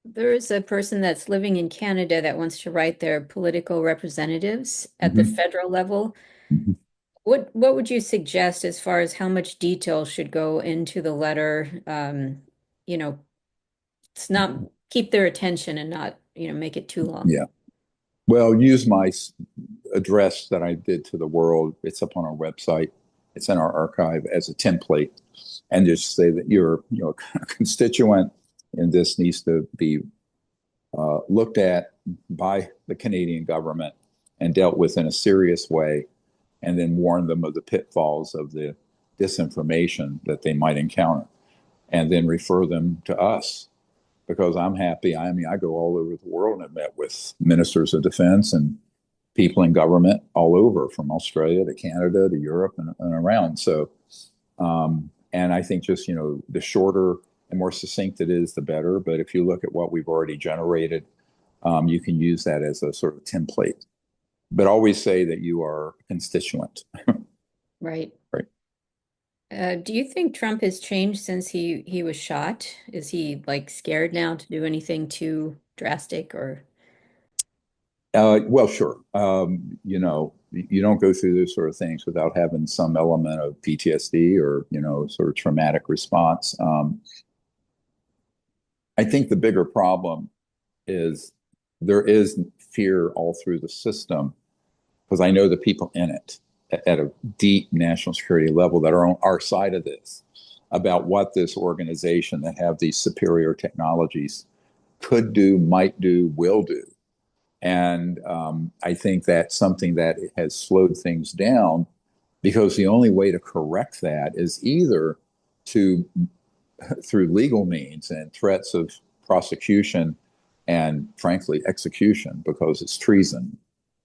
there is a person that's living in Canada that wants to write their political representatives at the Mm-hmm. federal level. Mm-hmm. What would you suggest as far as how much detail should go into the letter? You know, it's not keep their attention and not, make it too long. Yeah. Well, use my address that I did to the world. It's up on our website. It's in our archive as a template, and just say that you're, a constituent, and this needs to be looked at by the Canadian government and dealt with in a serious way, and then warn them of the pitfalls of the disinformation that they might encounter, and then refer them to us, because I'm happy. I mean, I go all over the world and I've met with ministers of defense and people in government all over, from Australia to Canada to Europe and around. So, and I think just, the shorter and more succinct it is, the better. But if you look at what we've already generated, you can use that as a sort of template. But always say that you are a constituent. Right. Right. Do you think Trump has changed since he was shot? Is he like scared now to do anything too drastic or? Well, sure. You don't go through those sort of things without having some element of PTSD or, sort of traumatic response. I think the bigger problem is there is fear all through the system, because I know the people in it at a deep national security level that are on our side of this, about what this organization that have these superior technologies could do, might do, will do. And I think that's something that has slowed things down, because the only way to correct that is either to through legal means and threats of prosecution and frankly execution because it's treason,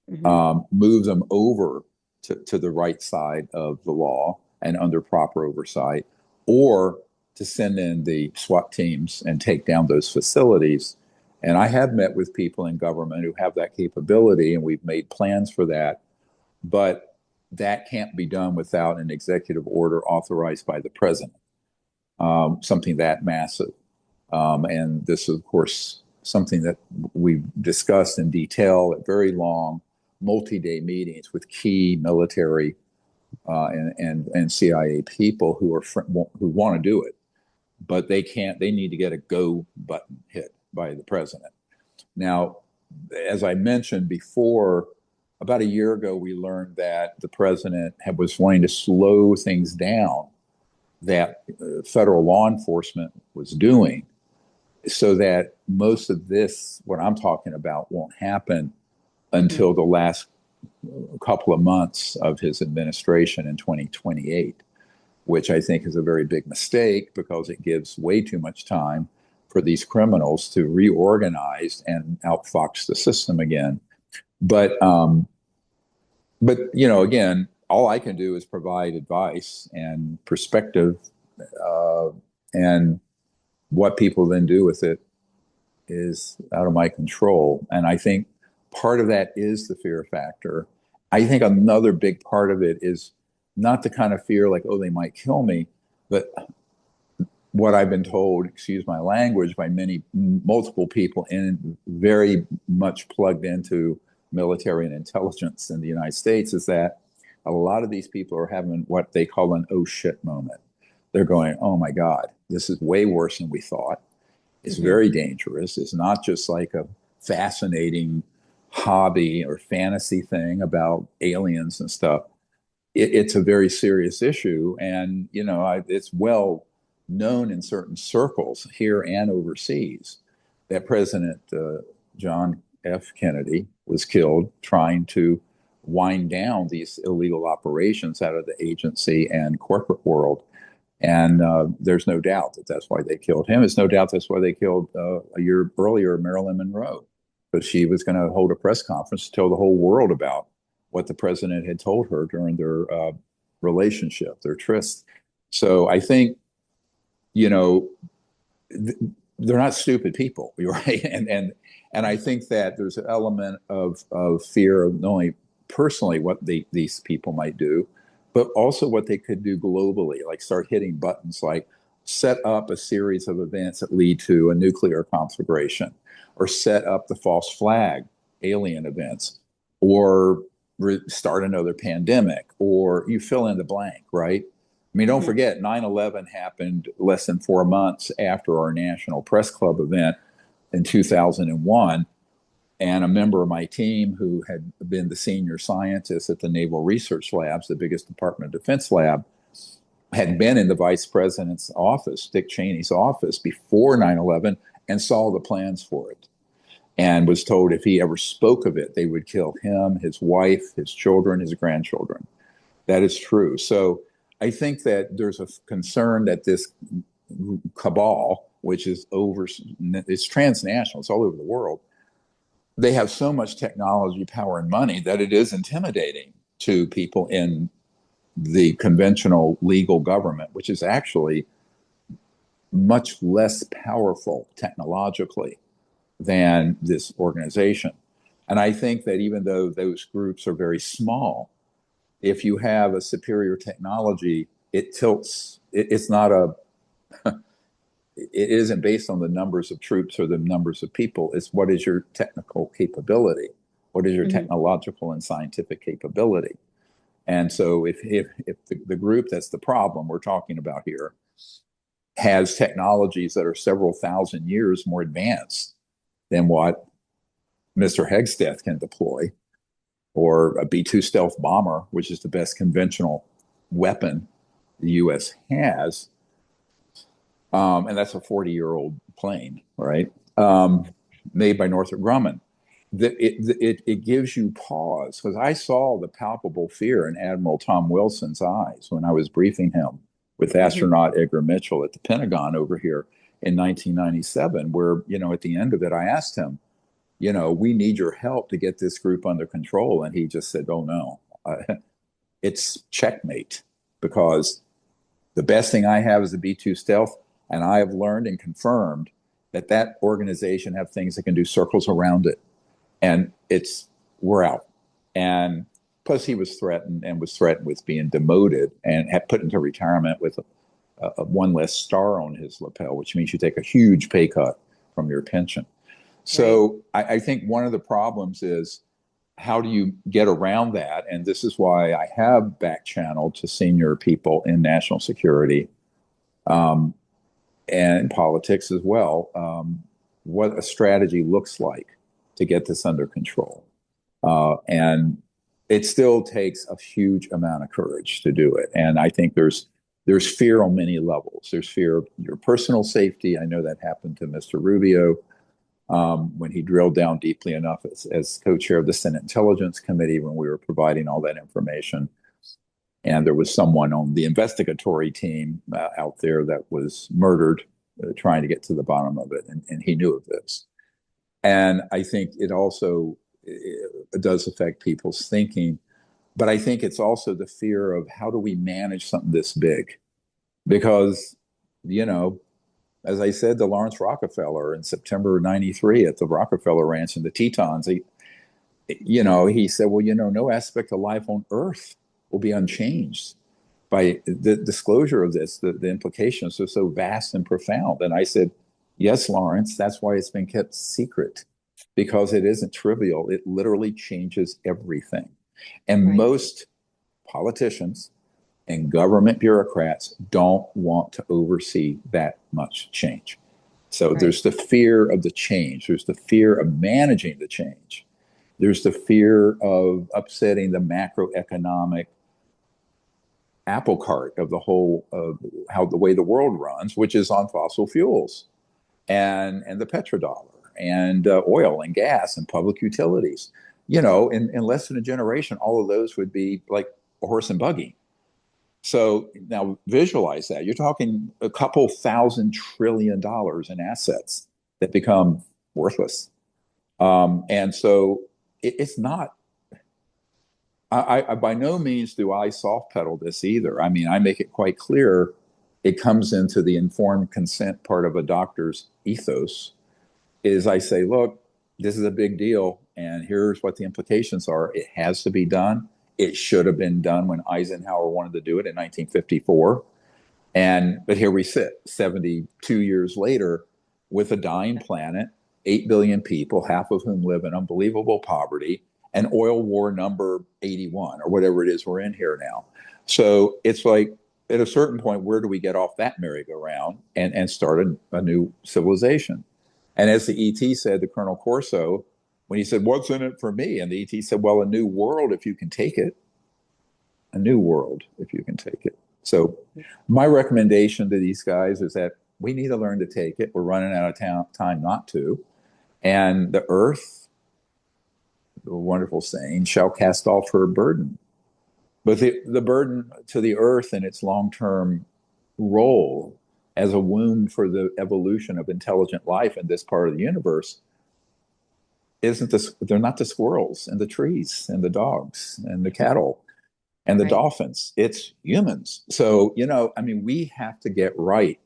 Hmm. move them over to the right side of the law and under proper oversight, or to send in the SWAT teams and take down those facilities. And I have met with people in government who have that capability, and we've made plans for that. But that can't be done without an executive order authorized by the president, something that massive. And this is, of course, something that we've discussed in detail at very long, multi-day meetings with key military and CIA people who want to do it, but they can't. They need to get a go button hit by the president. Now, as I mentioned before, about a year ago, we learned that the president was wanting to slow things down that federal law enforcement was doing so that most of this, what I'm talking about, won't happen Hmm. until the last couple of months of his administration in 2028, which I think is a very big mistake because it gives way too much time for these criminals to reorganize and outfox the system again. But again, all I can do is provide advice and perspective, uh, and what people then do with it is out of my control. And I think part of that is the fear factor. I think another big part of it is not the kind of fear like, oh, they might kill me, but what I've been told, excuse my language, by multiple people in very much plugged into military and intelligence in the United States is that a lot of these people are having what they call an oh shit moment. They're going, oh my God, this is way worse than we thought. It's Hmm. very dangerous. It's not just like a fascinating hobby or fantasy thing about aliens and stuff. It's a very serious issue, and it's well known in certain circles here and overseas that President John F. Kennedy was killed trying to wind down these illegal operations out of the agency and corporate world. And there's no doubt that that's why they killed him. It's no doubt that's why they killed a year earlier Marilyn Monroe, because she was going to hold a press conference to tell the whole world about what the president had told her during their relationship, their tryst. So I think, you know, th- they're not stupid people, right? And I think that there's an element of fear of not only personally what these people might do, but also what they could do globally, like start hitting buttons like set up a series of events that lead to a nuclear conflagration, or set up the false flag alien events, or start another pandemic, or you fill in the blank, right? I mean, don't Hmm. forget, 9/11 happened less than 4 months after our National Press Club event in 2001. And a member of my team who had been the senior scientist at the Naval Research Labs, the biggest Department of Defense lab, had been in the vice president's office, Dick Cheney's office, before 9/11 and saw the plans for it, and was told if he ever spoke of it, they would kill him, his wife, his children, his grandchildren. That is true. So I think that there's a concern that this cabal, which is it's transnational, it's all over the world, they have so much technology, power, and money that it is intimidating to people in the conventional legal government, which is actually much less powerful technologically than this organization. And I think that even though those groups are very small, if you have a superior technology, it tilts. It's not a. It isn't based on the numbers of troops or the numbers of people. It's what is your technical capability, what is your Hmm. technological and scientific capability. And so, if the group that's the problem we're talking about here has technologies that are several thousand years more advanced than what Mr. Hegstead can deploy, or a B 2 stealth bomber, which is the best conventional weapon the U.S. has. And that's a 40-year-old plane, right? Made by Northrop Grumman. it gives you pause because I saw the palpable fear in Admiral Tom Wilson's eyes when I was briefing him with Hmm. astronaut Edgar Mitchell at the Pentagon over here in 1997, where, at the end of it, I asked him, we need your help to get this group under control. And he just said, oh, no, it's checkmate because the best thing I have is the B-2 stealth. And I have learned and confirmed that that organization have things that can do circles around it. And we're out. And plus he was threatened and was threatened with being demoted and had put into retirement with a one less star on his lapel, which means you take a huge pay cut from your pension. Right. So I think one of the problems is how do you get around that? And this is why I have back channeled to senior people in national security um, and politics as well, what a strategy looks like to get this under control. And it still takes a huge amount of courage to do it. And I think there's fear on many levels. There's fear of your personal safety. I know that happened to Mr. Rubio when he drilled down deeply enough as co-chair of the Senate Intelligence Committee when we were providing all that information. And there was someone on the investigatory team out there that was murdered trying to get to the bottom of it. And he knew of this. And I think it does affect people's thinking. But I think it's also the fear of how do we manage something this big? Because, you know, as I said to Lawrence Rockefeller in September of '93 at the Rockefeller Ranch in the Tetons, he said, well, no aspect of life on Earth will be unchanged by the disclosure of this. The implications are so vast and profound. And I said, yes, Lawrence, that's why it's been kept secret, because it isn't trivial. It literally changes everything. And Right. most politicians and government bureaucrats don't want to oversee that much change. So Right. there's the fear of the change. There's the fear of managing the change. There's the fear of upsetting the macroeconomic apple cart of the whole of how the way the world runs, which is on fossil fuels and the petrodollar and oil and gas and public utilities. In less than a generation, all of those would be like a horse and buggy. So now visualize that. You're talking a couple $1,000 trillion in assets that become worthless. And so it's not, I by no means do I soft pedal this either. I mean, I make it quite clear it comes into the informed consent part of a doctor's ethos is I say, look, this is a big deal, and here's what the implications are. It has to be done. It should have been done when Eisenhower wanted to do it in 1954. But here we sit 72 years later with a dying planet, 8 billion people, half of whom live in unbelievable poverty, and oil war number 81 or whatever it is we're in here now. So it's like at a certain point, where do we get off that merry-go-round and start a new civilization? And as the ET said to Colonel Corso, when he said, what's in it for me? And the ET said, well, a new world if you can take it. A new world if you can take it. So my recommendation to these guys is that we need to learn to take it. We're running out of time not to. And the earth, the wonderful saying, shall cast off her burden. But the burden to the earth and its long-term role as a womb for the evolution of intelligent life in this part of the universe they're not the squirrels and the trees and the dogs and the cattle and the Right. dolphins. It's humans. So, I mean, we have to get right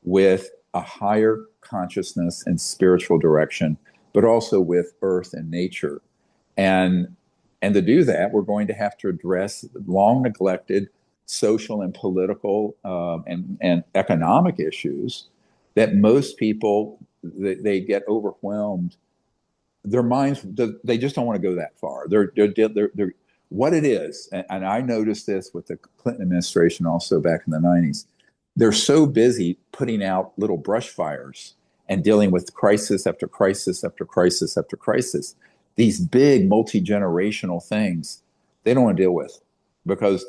with a higher consciousness and spiritual direction, but also with earth and nature. And and to do that, we're going to have to address long neglected social and political and economic issues that most people they get overwhelmed. Their minds they just don't want to go that far. They're what it is, and I noticed this with the Clinton administration also back in the '90s. They're so busy putting out little brush fires and dealing with crisis after crisis after crisis after crisis. These big multi-generational things they don't want to deal with because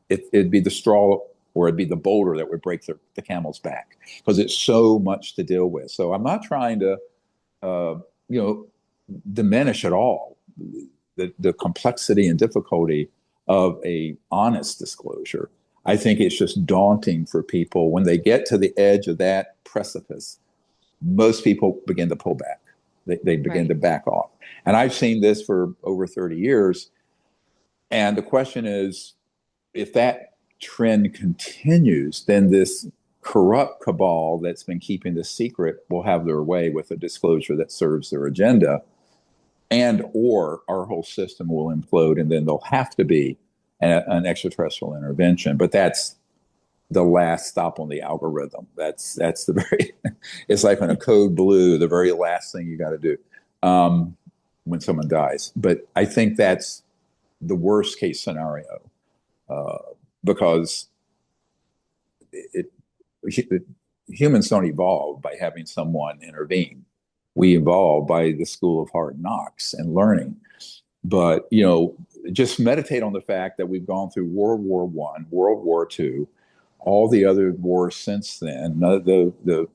it'd be the straw or it'd be the boulder that would break the camel's back because it's so much to deal with. So I'm not trying to uh, you know diminish at all the complexity and difficulty of a honest disclosure. I think it's just daunting for people when they get to the edge of that precipice. Most people begin to pull back. They begin Right. to back off. And I've seen this for over 30 years. And the question is, if that trend continues, then this corrupt cabal that's been keeping this secret will have their way with a disclosure that serves their agenda, and or our whole system will implode, and then there'll have to be an extraterrestrial intervention. But that's the last stop on the algorithm. That's the very. It's like on a code blue, the very last thing you got to do when someone dies. But I think that's the worst case scenario uh, because it, it, humans don't evolve by having someone intervene. We evolve by the school of hard knocks and learning. But just meditate on the fact that we've gone through World War One, World War Two, all the other wars since then, the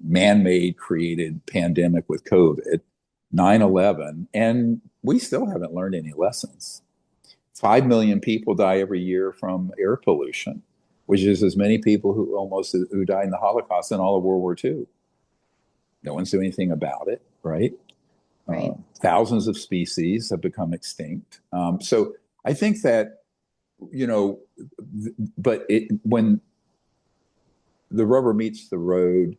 man-made created pandemic with COVID, 9/11, and we still haven't learned any lessons. 5 million people die every year from air pollution, which is as many people who died in the Holocaust and all of World War II. No one's doing anything about it, right? Right. Thousands of species have become extinct. So I think that, but when the rubber meets the road,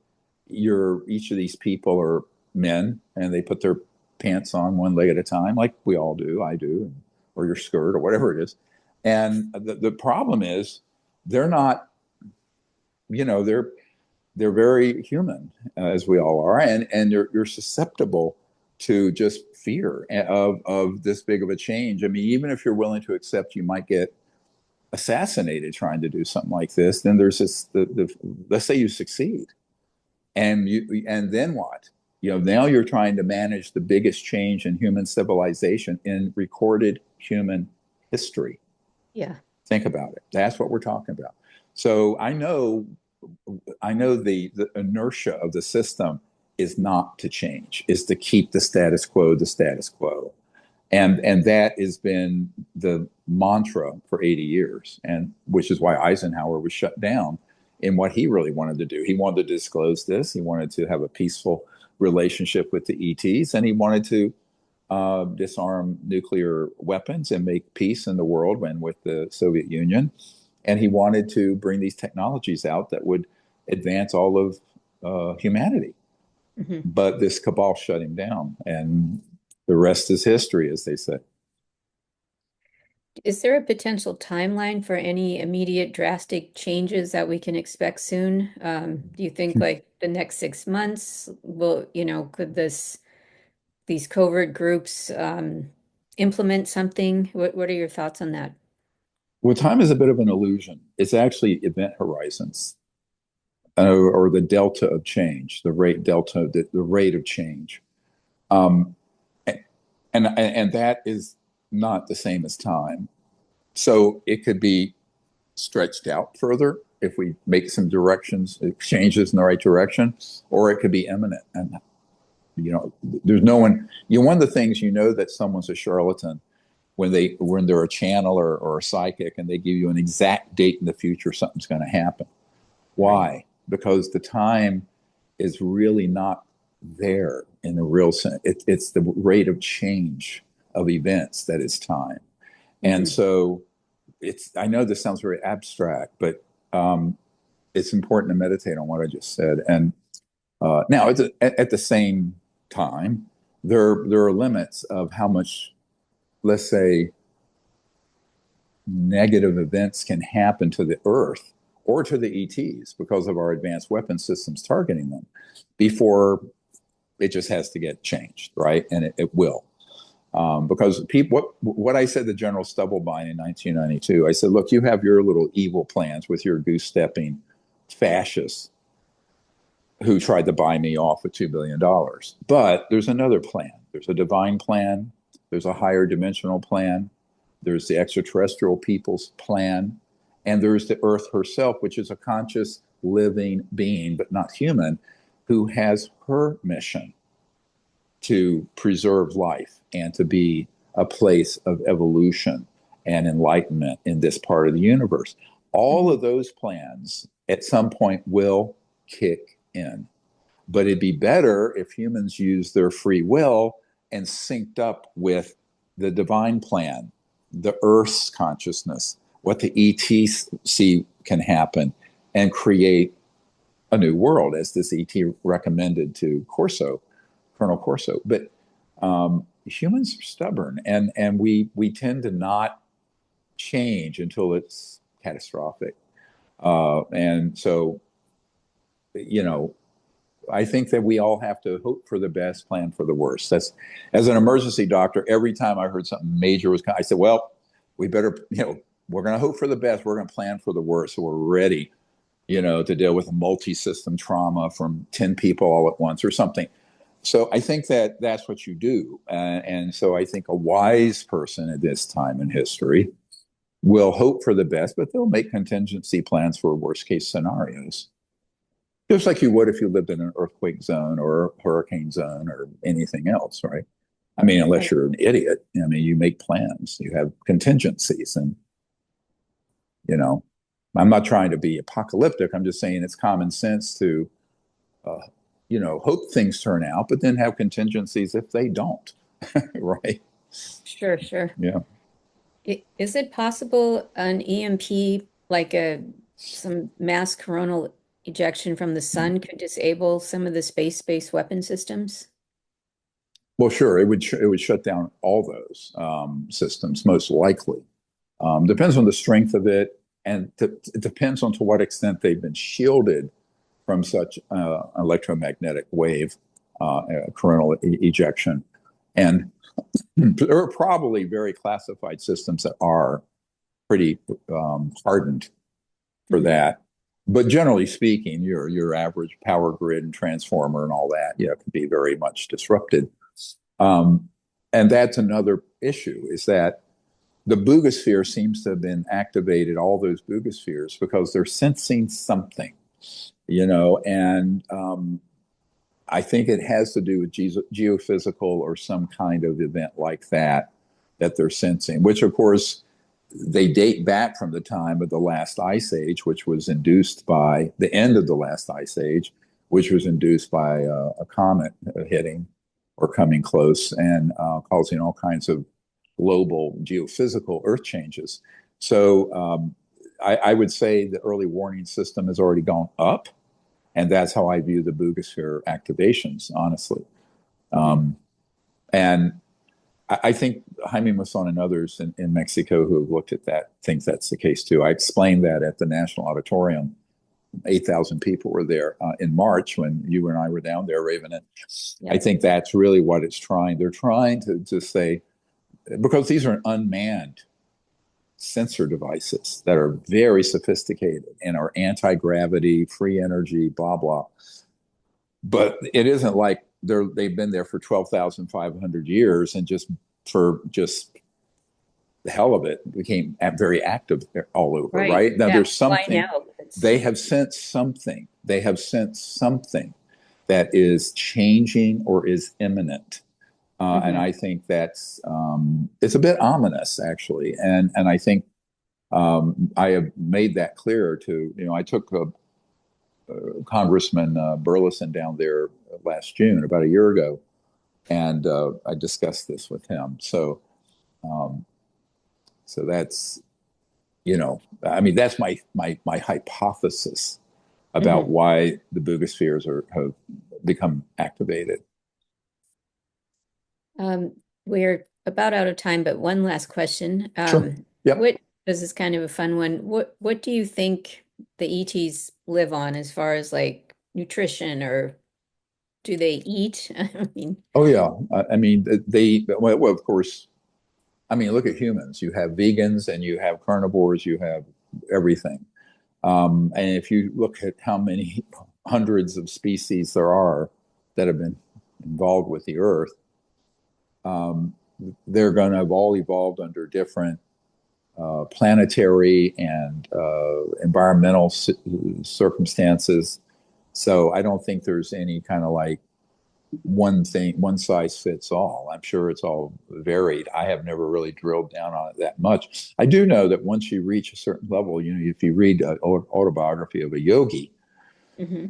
each of these people are men and they put their pants on one leg at a time, like we all do, I do, or your skirt or whatever it is. And the problem is they're not, they're very human, as we all are, and you're susceptible to just fear of this big of a change. I mean, even if you're willing to accept you might get assassinated trying to do something like this, then there's this let's say you succeed, and then what? Now you're trying to manage the biggest change in human civilization in recorded human history. Yeah. Think about it. That's what we're talking about. So I know the inertia of the system is not to change, is to keep the status quo the status quo. And that has been the mantra for 80 years, and which is why Eisenhower was shut down in what he really wanted to do. He wanted to disclose this. He wanted to have a peaceful relationship with the ETs, and he wanted to disarm nuclear weapons and make peace in the world and with the Soviet Union. And he wanted to bring these technologies out that would advance all of humanity. Hmm. But this cabal shut him down, and the rest is history, as they say. Is there a potential timeline for any immediate drastic changes that we can expect soon? Do you think like the next 6 months will, could these covert groups implement something? What are your thoughts on that? Well, time is a bit of an illusion. It's actually event horizons, or the delta of change, the rate delta, the rate of change. Um, and that is not the same as time. So it could be stretched out further if we make some changes in the right direction, or it could be imminent. And there's no one. One of the things that someone's a charlatan when they're a channel or a psychic, and they give you an exact date in the future something's going to happen. Right. Why? Because the time is really not there in the real sense. It's the rate of change of events that is time. And Hmm. so I know this sounds very abstract, but it's important to meditate on what I just said. And now at the same time, there are limits of how much, let's say, negative events can happen to the Earth or to the ETs because of our advanced weapon systems targeting them before it just has to get changed, right? And it will. Because what I said to General Stubblebine in 1992, I said, look, you have your little evil plans with your goose stepping fascists who tried to buy me off with $2 billion. But there's another plan. There's a divine plan. There's a higher dimensional plan. There's the extraterrestrial people's plan. And there's the Earth herself, which is a conscious living being, but not human, who has her mission. to preserve life and to be a place of evolution and enlightenment in this part of the universe. All Hmm. of those plans at some point will kick in. But it'd be better if humans used their free will and synced up with the divine plan, the Earth's consciousness, what the ETs see can happen, and create a new world, as this ET recommended to Corso, Colonel Corso. But humans are stubborn, and we tend to not change until it's catastrophic. And so, you know, I think that we all have to hope for the best, plan for the worst. That's, as an emergency doctor, every time I heard something major was coming, I said, well, we better, we're going to hope for the best. We're going to plan for the worst. So we're ready, to deal with a multi-system trauma from 10 people all at once or something. So I think that that's what you do. And so I think a wise person at this time in history will hope for the best, but they'll make contingency plans for worst case scenarios. Just like you would if you lived in an earthquake zone or a hurricane zone or anything else, right? I mean, unless Right. you're an idiot, I mean, you make plans, you have contingencies, and you know, I'm not trying to be apocalyptic. I'm just saying it's common sense to, uh, hope things turn out, but then have contingencies if they don't, right? Sure, sure. Yeah. Is it possible an EMP, like some mass coronal ejection from the sun, could disable some of the space-based weapon systems? Well, sure, it would shut down all those systems most likely. Depends on the strength of it, and it depends on to what extent they've been shielded from such electromagnetic wave coronal ejection. And there are probably very classified systems that are pretty hardened for Hmm. that. But generally speaking, your average power grid and transformer and all that, could be very much disrupted. Um, and that's another issue, is that the boogosphere seems to have been activated, all those boogospheres, because they're sensing something, and I think it has to do with geophysical or some kind of event like that they're sensing, which of course they date back from the time of the last ice age, which was induced by the end of the last ice age, which was induced by a comet hitting or coming close and causing all kinds of global geophysical earth changes. So I would say the early warning system has already gone up, and that's how I view the boogosphere activations, honestly. Hmm. Um, and I think Jaime Maussan and others in Mexico who have looked at that think that's the case too. I explained that at the National Auditorium. 8,000 people were there in March when you and I were down there, Raven. And I Yep. think that's really what it's trying. They're trying to say, because these are unmanned sensor devices that are very sophisticated and are anti-gravity, free energy, blah, blah. But it isn't like they've been there for 12,500 years and just the hell of it became very active all over, Right. right? Now Yeah. there's Why something, now? It's they have sensed something. They have sensed something that is changing or is imminent. And hmm. I think that's it's a bit ominous, actually. And I think I have made that clear to, I took Congressman Burleson down there last June, about a year ago, and I discussed this with him. Um, so that's, I mean, that's my hypothesis about Hmm. why the boogospheres have become activated. We're about out of time, but one last question. Sure. Yep. What This is kind of a fun one. What do you think the ETs live on as far as like nutrition, or do they eat? I mean, Oh yeah. I mean, well, of course. I mean, look at humans. You have vegans and you have carnivores. You have everything. And if you look at how many hundreds of species there are that have been involved with the Earth, um, they're going to have all evolved under different planetary and environmental circumstances. So I don't think there's any kind of like one thing, one size fits all. I'm sure it's all varied. I have never really drilled down on it that much. I do know that once you reach a certain level, if you read an autobiography of a yogi Hmm.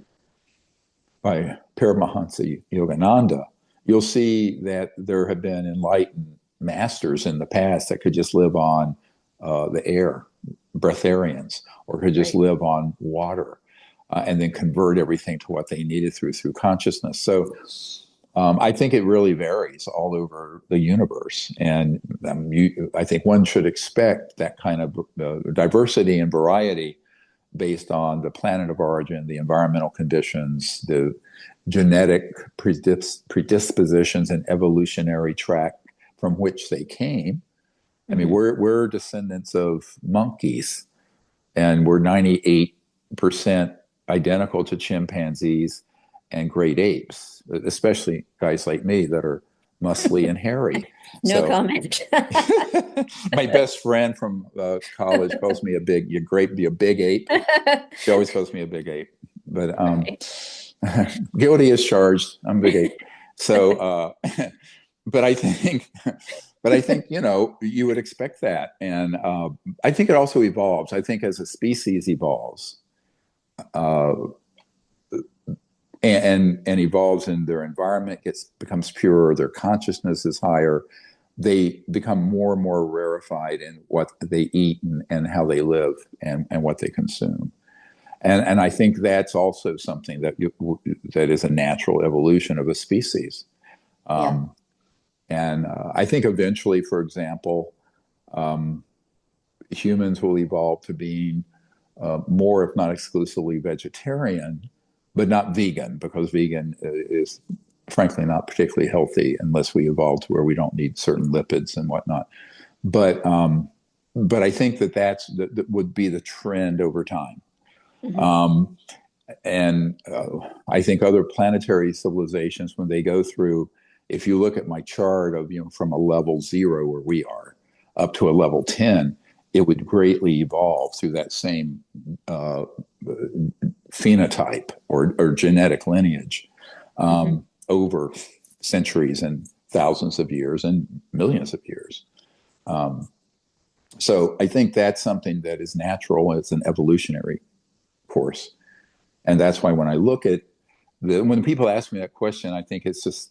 by Paramahansa Yogananda, you'll see that there have been enlightened masters in the past that could just live on the air, breatharians, or could just Right. live on water, and then convert everything to what they needed through consciousness. So I think it really varies all over the universe, and I think one should expect that kind of diversity and variety based on the planet of origin, the environmental conditions, the genetic predispositions and evolutionary track from which they came. I mean, Hmm. we're descendants of monkeys, and we're 98% identical to chimpanzees and great apes, especially guys like me that are muscly and hairy. No So comment. my best friend from college calls me a big ape. She always calls me a big ape, but Right. guilty as charged. I'm a big ape. So, but I think, you would expect that, and I think it also evolves. I think as a species evolves, uh, and evolves in their environment, becomes purer, their consciousness is higher, they become more and more rarefied in what they eat and how they live and what they consume. And I think that's also something that is a natural evolution of a species. Yeah. Um, and I think eventually, for example, um, humans will evolve to being more, if not exclusively, vegetarian, but not vegan, because vegan is frankly not particularly healthy unless we evolve to where we don't need certain lipids and whatnot. But but I think that would be the trend over time. Hmm. Um, and I think other planetary civilizations, when they go through, if you look at my chart of, from a level 0 where we are up to a level 10, it would greatly evolve through that same uh, phenotype or genetic lineage Hmm. over centuries and thousands of years and millions of years. Um, so I think that's something that is natural. It's an evolutionary course. And that's why when I look at when people ask me that question, I think it's just,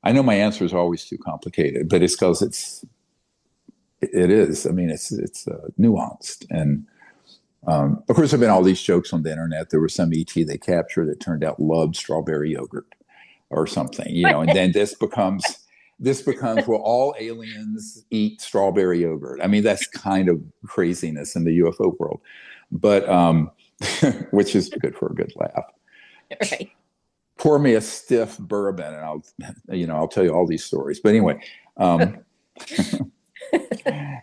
I know my answer is always too complicated, but it's because it is. I mean, it's nuanced. And of course, there have been all these jokes on the internet. There was some ET they captured that turned out loved strawberry yogurt or something, and then this becomes well, all aliens eat strawberry yogurt. I mean, that's kind of craziness in the UFO world, but which is good for a good laugh. Right. Pour me a stiff bourbon and I'll tell you all these stories. But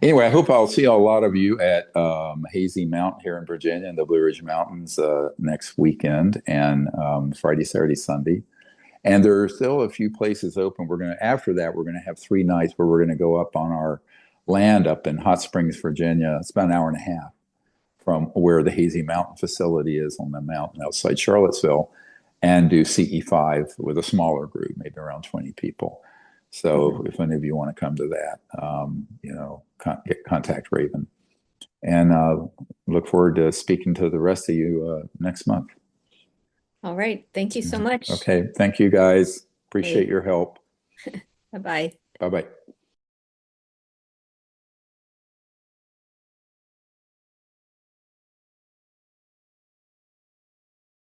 anyway, I hope I'll see a lot of you at Hazy Mountain here in Virginia in the Blue Ridge Mountains next weekend, and Friday, Saturday, Sunday. And there are still a few places open. After that, we're going to have 3 nights where we're going to go up on our land up in Hot Springs, Virginia. It's about an hour and a half from where the Hazy Mountain facility is on the mountain outside Charlottesville, and do CE5 with a smaller group, maybe around 20 people. So Hmm. if any of you want to come to that, contact Raven. And look forward to speaking to the rest of you next month. All right. Thank you so much. Okay. Thank you, guys. Appreciate Hey, your help. bye-bye. Bye bye.